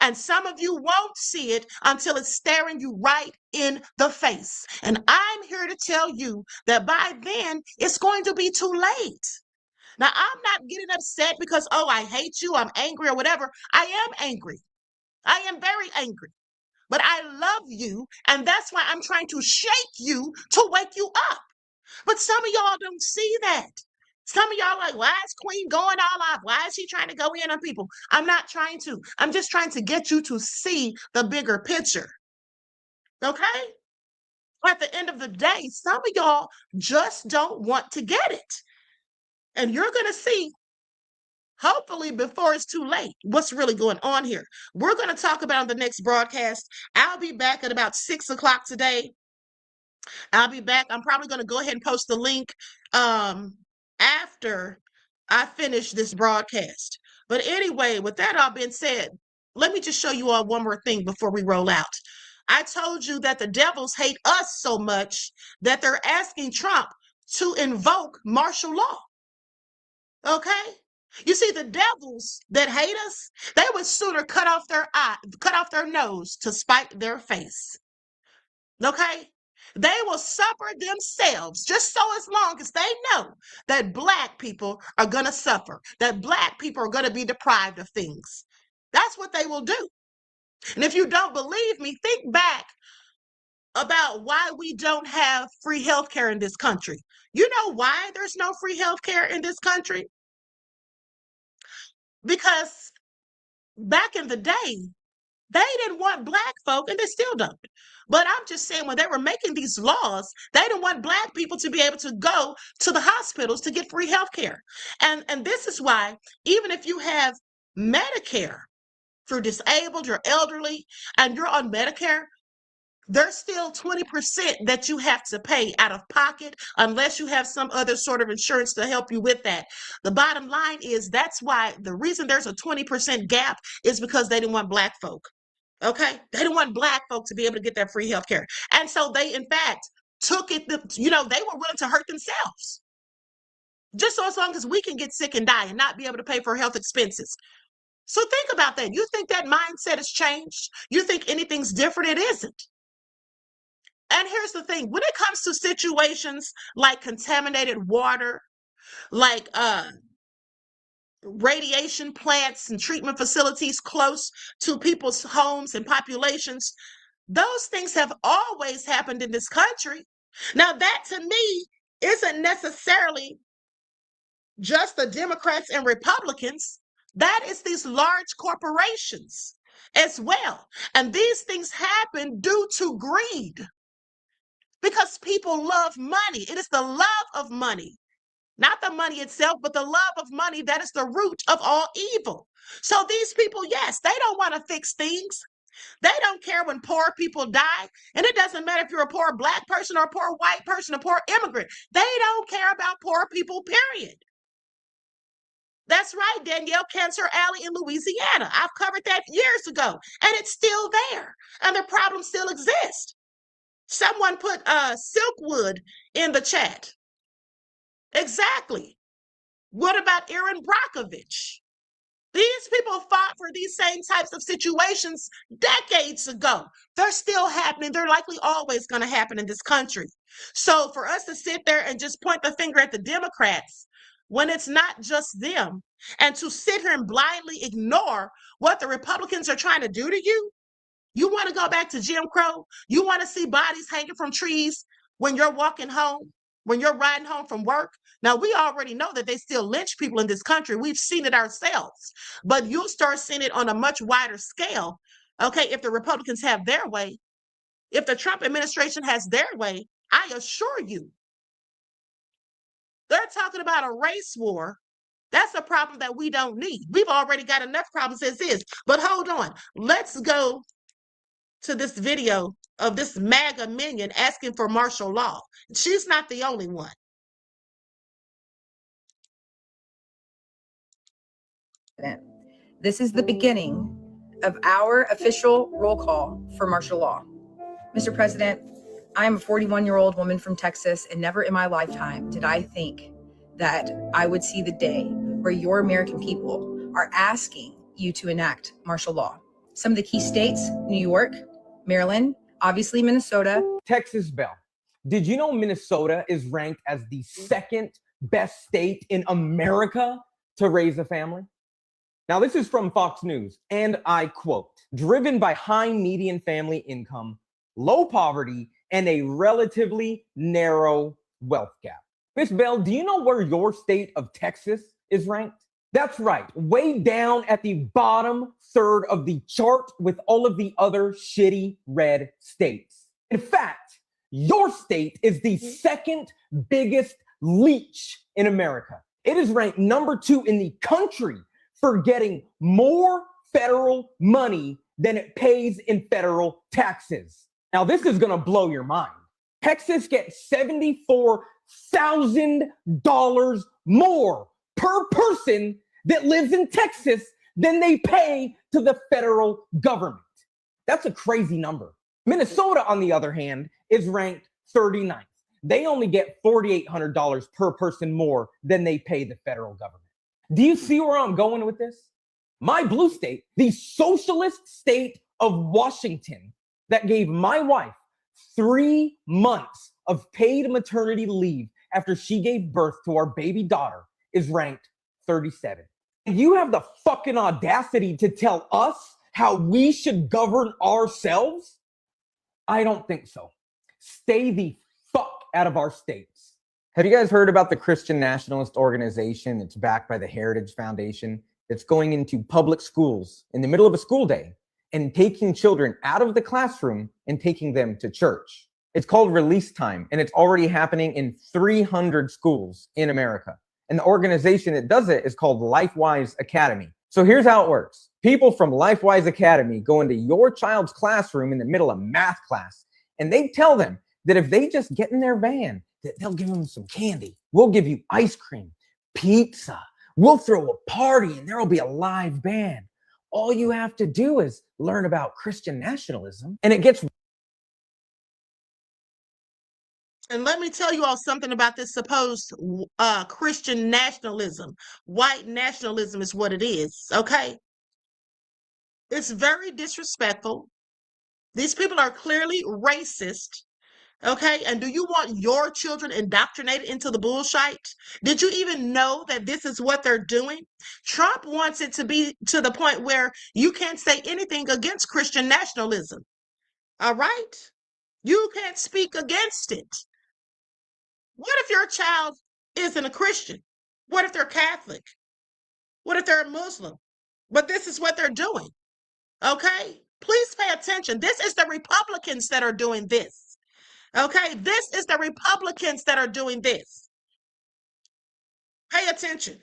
And some of you won't see it until it's staring you right in the face. And I'm here to tell you that by then, it's going to be too late. Now, I'm not getting upset because, oh, I hate you, I'm angry or whatever. I am angry. I am very angry. But I love you, and that's why I'm trying to shake you to wake you up. But some of y'all don't see that. Some of y'all like, why is Queen going all off? Why is she trying to go in on people? I'm not trying to. I'm just trying to get you to see the bigger picture. Okay? At the end of the day, some of y'all just don't want to get it. And you're going to see, hopefully before it's too late, what's really going on here. We're going to talk about on the next broadcast. I'll be back at about 6 o'clock today. I'll be back. I'm probably going to go ahead and post the link after I finish this broadcast. But anyway, with that all being said, let me just show you all one more thing before we roll out. I told you that the devils hate us so much that they're asking Trump to invoke martial law. Okay? You see, the devils that hate us, they would sooner cut off their nose to spite their face. Okay? They will suffer themselves just so as long as they know that Black people are going to suffer, that Black people are going to be deprived of things. That's what they will do. And if you don't believe me, think back about why we don't have free health care in this country. You know why there's no free health care in this country? Because back in the day, they didn't want Black folk, and they still don't. But I'm just saying, when they were making these laws, they didn't want Black people to be able to go to the hospitals to get free health care. And this is why, even if you have Medicare, if you're disabled, you're elderly, and you're on Medicare, there's still 20% that you have to pay out of pocket unless you have some other sort of insurance to help you with that. The bottom line is that's why the reason there's a 20% gap is because they didn't want Black folk. Okay? They didn't want Black folk to be able to get that free health care. And so they, in fact, took it, they were willing to hurt themselves. Just so as long as we can get sick and die and not be able to pay for health expenses. So think about that. You think that mindset has changed? You think anything's different? It isn't. And here's the thing. When it comes to situations like contaminated water, like radiation plants and treatment facilities close to people's homes and populations, those things have always happened in this country. Now, that to me isn't necessarily just the Democrats and Republicans. That is these large corporations as well. And these things happen due to greed because people love money. It is the love of money, not the money itself, but the love of money that is the root of all evil. So these people, yes, they don't want to fix things. They don't care when poor people die. And it doesn't matter if you're a poor black person or a poor white person, a poor immigrant. They don't care about poor people, period. That's right, Danielle, Cancer Alley in Louisiana. I've covered that years ago, and it's still there, and the problem still exists. Someone put Silkwood in the chat. Exactly. What about Aaron Brockovich? These people fought for these same types of situations decades ago. They're still happening. They're likely always going to happen in this country. So for us to sit there and just point the finger at the Democrats when it's not just them, and to sit here and blindly ignore what the Republicans are trying to do to you, you want to go back to Jim Crow? You want to see bodies hanging from trees when you're walking home, when you're riding home from work? Now, we already know that they still lynch people in this country. We've seen it ourselves, but you'll start seeing it on a much wider scale, okay, if the Republicans have their way. If the Trump administration has their way, I assure you, they're talking about a race war. That's a problem that we don't need. We've already got enough problems as is. But hold on. Let's go to this video of this MAGA minion asking for martial law. She's not the only one. This is the beginning of our official roll call for martial law. Mr. President, I am a 41-year-old woman from Texas, and never in my lifetime did I think that I would see the day where your American people are asking you to enact martial law. Some of the key states, New York, Maryland, obviously Minnesota. Texas Bell, did you know Minnesota is ranked as the second best state in America to raise a family? Now, this is from Fox News, and I quote, driven by high median family income, low poverty, and a relatively narrow wealth gap. Miss Bell, do you know where your state of Texas is ranked? That's right, way down at the bottom third of the chart with all of the other shitty red states. In fact, your state is the second biggest leech in America. It is ranked number 2 in the country for getting more federal money than it pays in federal taxes. Now, this is going to blow your mind. Texas gets $74,000 more per person that lives in Texas than they pay to the federal government. That's a crazy number. Minnesota, on the other hand, is ranked 39th. They only get $4,800 per person more than they pay the federal government. Do you see where I'm going with this? My blue state, the socialist state of Washington, that gave my wife 3 months of paid maternity leave after she gave birth to our baby daughter, is ranked 37. You have the fucking audacity to tell us how we should govern ourselves? I don't think so. Stay the fuck out of our states. Have you guys heard about the Christian nationalist organization that's backed by the Heritage Foundation that's going into public schools in the middle of a school day and taking children out of the classroom and taking them to church? It's called Release Time, and it's already happening in 300 schools in America. And the organization that does it is called LifeWise Academy. So here's how it works. People from LifeWise Academy go into your child's classroom in the middle of math class, and they tell them that if they just get in their van, that they'll give them some candy. We'll give you ice cream, pizza. We'll throw a party, and there'll be a live band. All you have to do is learn about Christian nationalism, and it gets And let me tell you all something about this supposed Christian nationalism. White nationalism is what it is, okay? It's very disrespectful. These people are clearly racist, okay? And do you want your children indoctrinated into the bullshit? Did you even know that this is what they're doing? Trump wants it to be to the point where you can't say anything against Christian nationalism, all right? You can't speak against it. What if your child isn't a Christian? What if they're Catholic? What if they're a Muslim? But this is what they're doing. Okay? Please pay attention. This is the Republicans that are doing this. Okay? This is the Republicans that are doing this. Pay attention.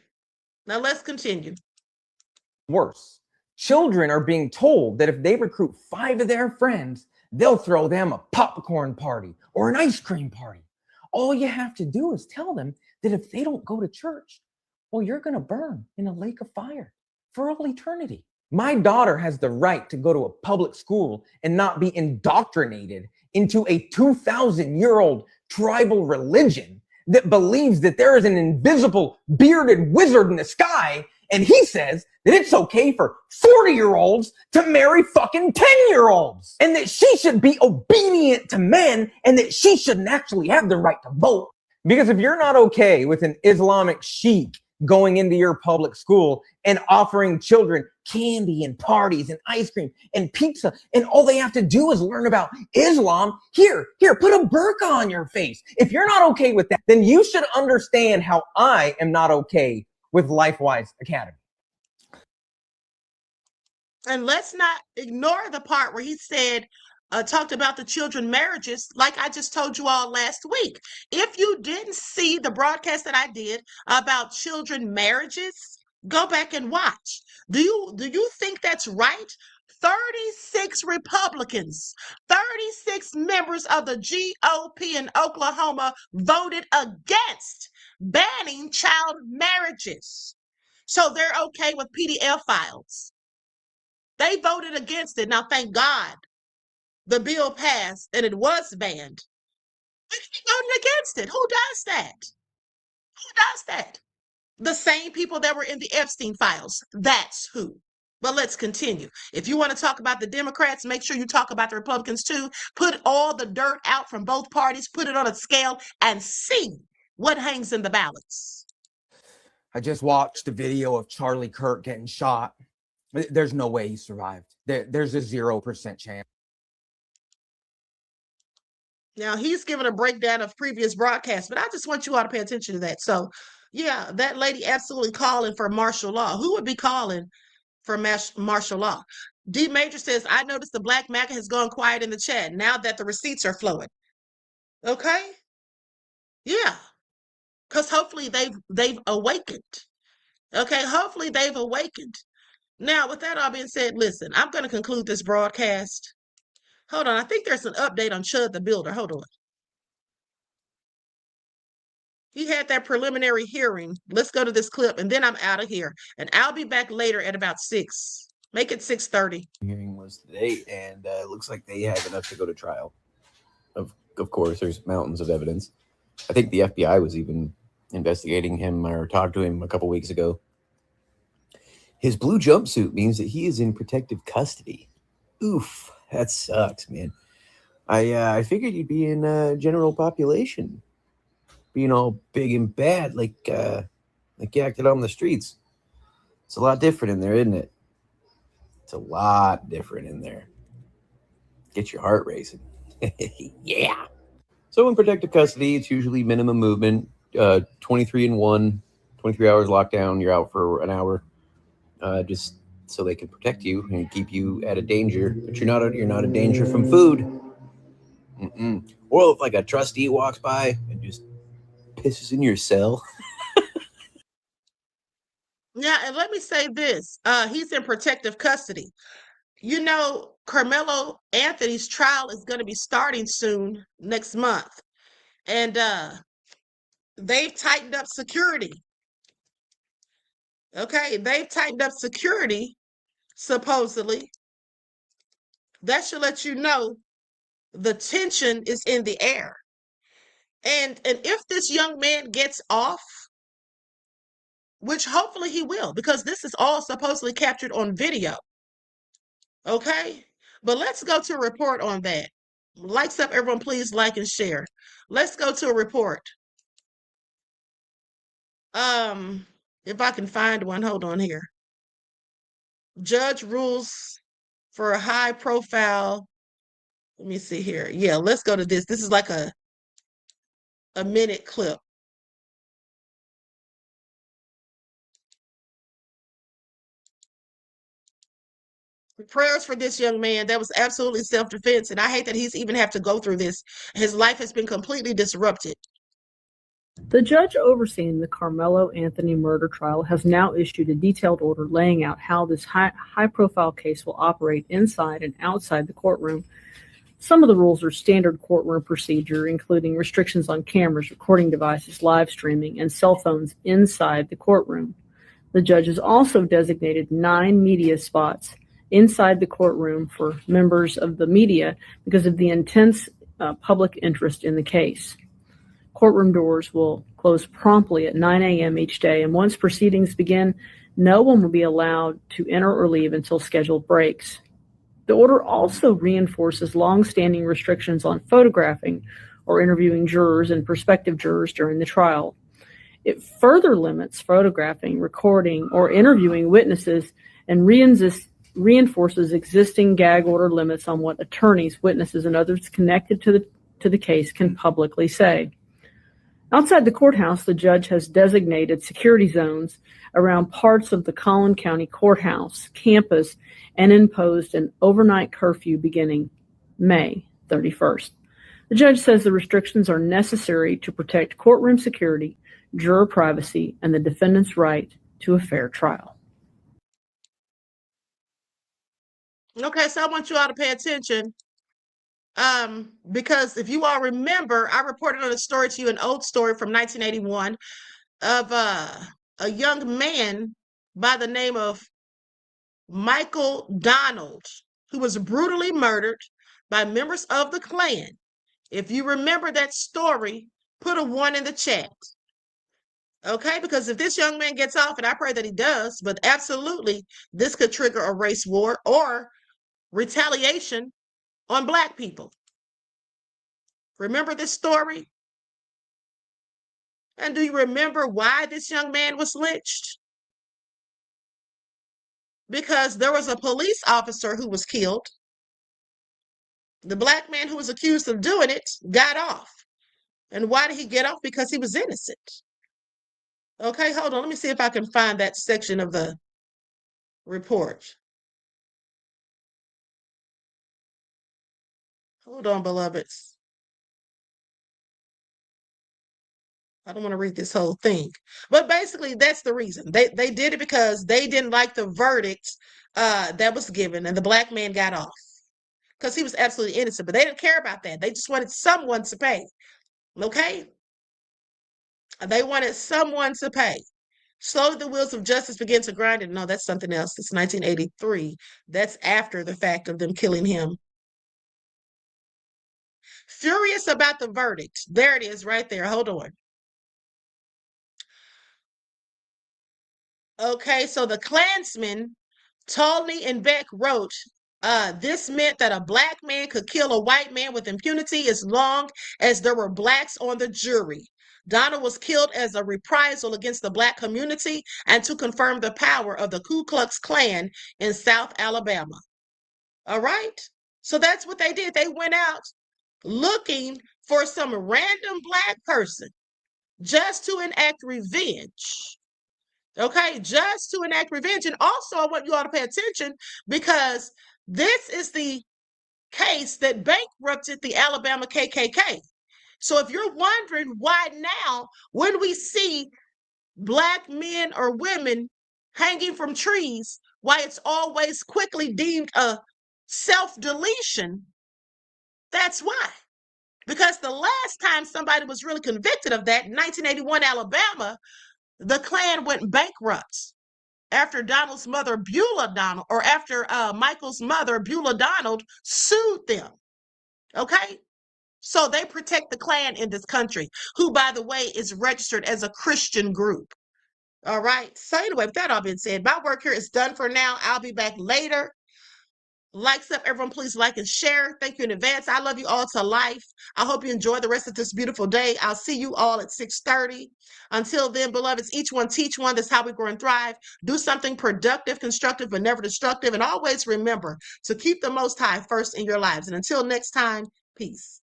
Now let's continue. Worse, children are being told that if they recruit 5 of their friends, they'll throw them a popcorn party or an ice cream party. All you have to do is tell them that if they don't go to church, well, you're going to burn in a lake of fire for all eternity. My daughter has the right to go to a public school and not be indoctrinated into a 2,000-year-old tribal religion that believes that there is an invisible bearded wizard in the sky, and he says that it's okay for 40-year-olds to marry fucking 10-year-olds, and that she should be obedient to men, and that she shouldn't actually have the right to vote. Because if you're not okay with an Islamic sheik going into your public school and offering children candy and parties and ice cream and pizza, and all they have to do is learn about Islam, here, put a burqa on your face. If you're not okay with that, then you should understand how I am not okay with LifeWise Academy. And let's not ignore the part where he said, talked about the children marriages, like I just told you all last week. If you didn't see the broadcast that I did about children marriages, go back and watch. Do you think that's right? 36 Republicans, 36 members of the GOP in Oklahoma voted against banning child marriages. So they're okay with PDF files. They voted against it. Now, thank God the bill passed and it was banned. We keep voting against it. Who does that? Who does that? The same people that were in the Epstein files. That's who. But let's continue. If you want to talk about the Democrats, make sure you talk about the Republicans too. Put all the dirt out from both parties, put it on a scale, and see what hangs in the balance. I just watched a video of Charlie Kirk getting shot. There's no way he survived. There's a 0% chance. Now, he's given a breakdown of previous broadcasts, but I just want you all to pay attention to that. So, yeah, that lady absolutely calling for martial law. Who would be calling for martial law? D Major says, I noticed the Black MAGA has gone quiet in the chat now that the receipts are flowing. Okay? Yeah. Because hopefully they've awakened. Okay? Hopefully they've awakened. Now, with that all being said, listen, I'm going to conclude this broadcast. Hold on. I think there's an update on Chud the Builder. Hold on. He had that preliminary hearing. Let's go to this clip, and then I'm out of here. And I'll be back later at about 6. Make it 6:30. Hearing was today, and it looks like they have enough to go to trial. Of course, there's mountains of evidence. I think the FBI was even investigating him or talked to him a couple weeks ago. His blue jumpsuit means that he is in protective custody. Oof, that sucks, man. I figured you'd be in general population, being all big and bad like you acted on the streets. It's a lot different in there, isn't it? It's a lot different in there. Get your heart racing. Yeah. So in protective custody, it's usually minimum movement, 23 and 1, 23 hours lockdown. You're out for an hour, just so they can protect you and keep you out of danger. But you're not a danger from food. Or if like a trustee walks by and just pisses in your cell. Yeah, and let me say this. He's in protective custody. You know, Carmelo Anthony's trial is going to be starting soon, next month. And they've tightened up security. Okay, they've tightened up security, supposedly. That should let you know the tension is in the air. And if this young man gets off, which hopefully he will, because this is all supposedly captured on video. Okay? But let's go to a report on that. Likes up, everyone, please like and share. Let's go to a report. If I can find one, hold on here. Judge rules for a high profile. Let me see here. Yeah, let's go to this. This is like a minute clip. Prayers for this young man. That was absolutely self-defense, and I hate that he's even have to go through this. His life has been completely disrupted. The judge overseeing the Carmelo Anthony murder trial has now issued a detailed order laying out how this high-profile case will operate inside and outside the courtroom. Some of the rules are standard courtroom procedure, including restrictions on cameras, recording devices, live streaming, and cell phones inside the courtroom. The judge has also designated 9 media spots inside the courtroom for members of the media because of the intense public interest in the case. Courtroom doors will close promptly at 9 a.m. each day, and once proceedings begin, no one will be allowed to enter or leave until scheduled breaks. The order also reinforces long-standing restrictions on photographing or interviewing jurors and prospective jurors during the trial. It further limits photographing, recording, or interviewing witnesses and reinforces existing gag order limits on what attorneys, witnesses, and others connected to the case can publicly say. Outside the courthouse, the judge has designated security zones around parts of the Collin County Courthouse campus and imposed an overnight curfew beginning May 31st. The judge says the restrictions are necessary to protect courtroom security, juror privacy, and the defendant's right to a fair trial. Okay, so I want you all to pay attention. Because if you all remember, I reported on a story to you, an old story from 1981 of a young man by the name of Michael Donald, who was brutally murdered by members of the Klan. If you remember that story, put a 1 in the chat. Okay, because if this young man gets off, and I pray that he does, but absolutely, this could trigger a race war or retaliation on Black people. Remember this story? And do you remember why this young man was lynched? Because there was a police officer who was killed. The Black man who was accused of doing it got off. And why did he get off? Because he was innocent. Okay, hold on. Let me see if I can find that section of the report. Hold on, beloveds. I don't want to read this whole thing. But basically, that's the reason. They did it because they didn't like the verdict that was given, and the Black man got off. Because he was absolutely innocent. But they didn't care about that. They just wanted someone to pay. Okay? They wanted someone to pay. Slowly the wheels of justice begin to grind. And no, that's something else. It's 1983. That's after the fact of them killing him. Furious about the verdict. There it is right there. Hold on. Okay, so the Klansmen, Tolney and Beck wrote, this meant that a Black man could kill a white man with impunity as long as there were Blacks on the jury. Donald was killed as a reprisal against the Black community and to confirm the power of the Ku Klux Klan in South Alabama. All right? So that's what they did. They went out looking for some random Black person just to enact revenge. Okay, just to enact revenge. And also, I want you all to pay attention because this is the case that bankrupted the Alabama KKK. So if you're wondering why now, when we see Black men or women hanging from trees, why it's always quickly deemed a self-deletion, that's why. Because the last time somebody was really convicted of that, in 1981 Alabama, the Klan went bankrupt after Donald's mother, Beulah Donald, or after Michael's mother, Beulah Donald, sued them. Okay? So they protect the Klan in this country, who, by the way, is registered as a Christian group. All right. So anyway, with that all being said, my work here is done for now. I'll be back later. Likes up, everyone. Please like and share. Thank you in advance. I love you all to life. I hope you enjoy the rest of this beautiful day. I'll see you all at 6:30. Until then, beloveds, each one teach one. That's how we grow and thrive. Do something productive, constructive, but never destructive. And always remember to keep the Most High first in your lives. And until next time, peace.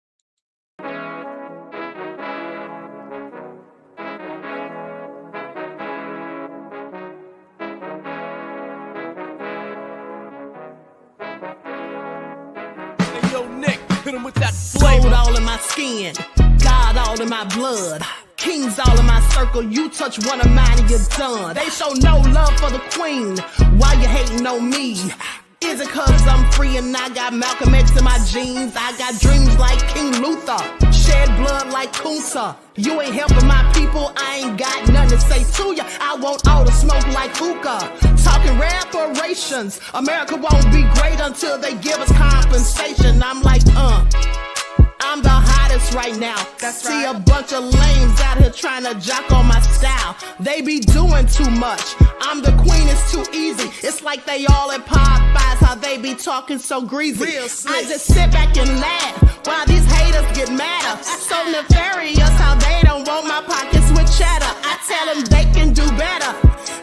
With that gold all in my skin, God all in my blood, kings all in my circle. You touch one of mine and you're done. They show no love for the queen. Why you hating on me? Is it cause I'm free and I got Malcolm X in my jeans? I got dreams like King Luther, shed blood like Kunta. You ain't helping my people, I ain't got nothing to say to ya. I want all the smoke like hookah. Talking reparations, America won't be great until they give us compensation. I'm like, I'm the hottest right now. See a bunch of lames out here trying to jock on my style. They be doing too much. I'm the queen, it's too easy. It's like they all at Popeyes, how they be talking so greasy. I just sit back and laugh while these haters get madder. So nefarious how they don't want my pockets with cheddar. I tell them they can do better.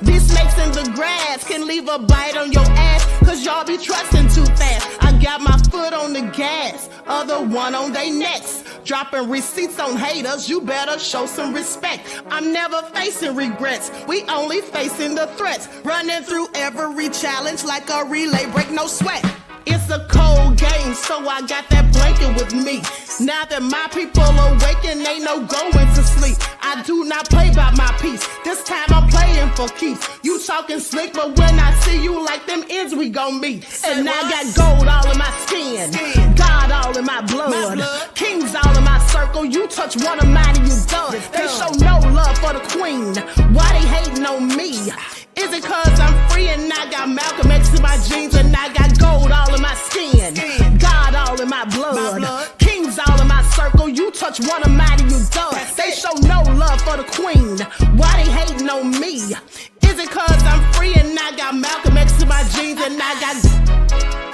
These snakes in the grass can leave a bite on your ass, cause y'all be trusting too fast. I got my foot on the gas, other one on they necks. Dropping receipts on haters, you better show some respect. I'm never facing regrets, we only facing the threats. Running through every challenge like a relay, break no sweat. It's a cold game, so I got that blanket with me. Now that my people awaken, ain't no going to sleep. I do not play by my piece. This time I'm playing for keeps. You talking slick, but when I see you like them ends, we gon' meet. And I got gold all in my skin, God all in my blood, kings all in my circle. You touch one of mine and you done. They show no love for the queen. Why they hating on me? Is it cause I'm free and I got Malcolm X in my jeans and I got gold all in my skin, God all in my blood, kings all in my circle. You touch one of mine and you done. They show no love for the queen. Why they hating on me? Is it cause I'm free and I got Malcolm X in my jeans and I got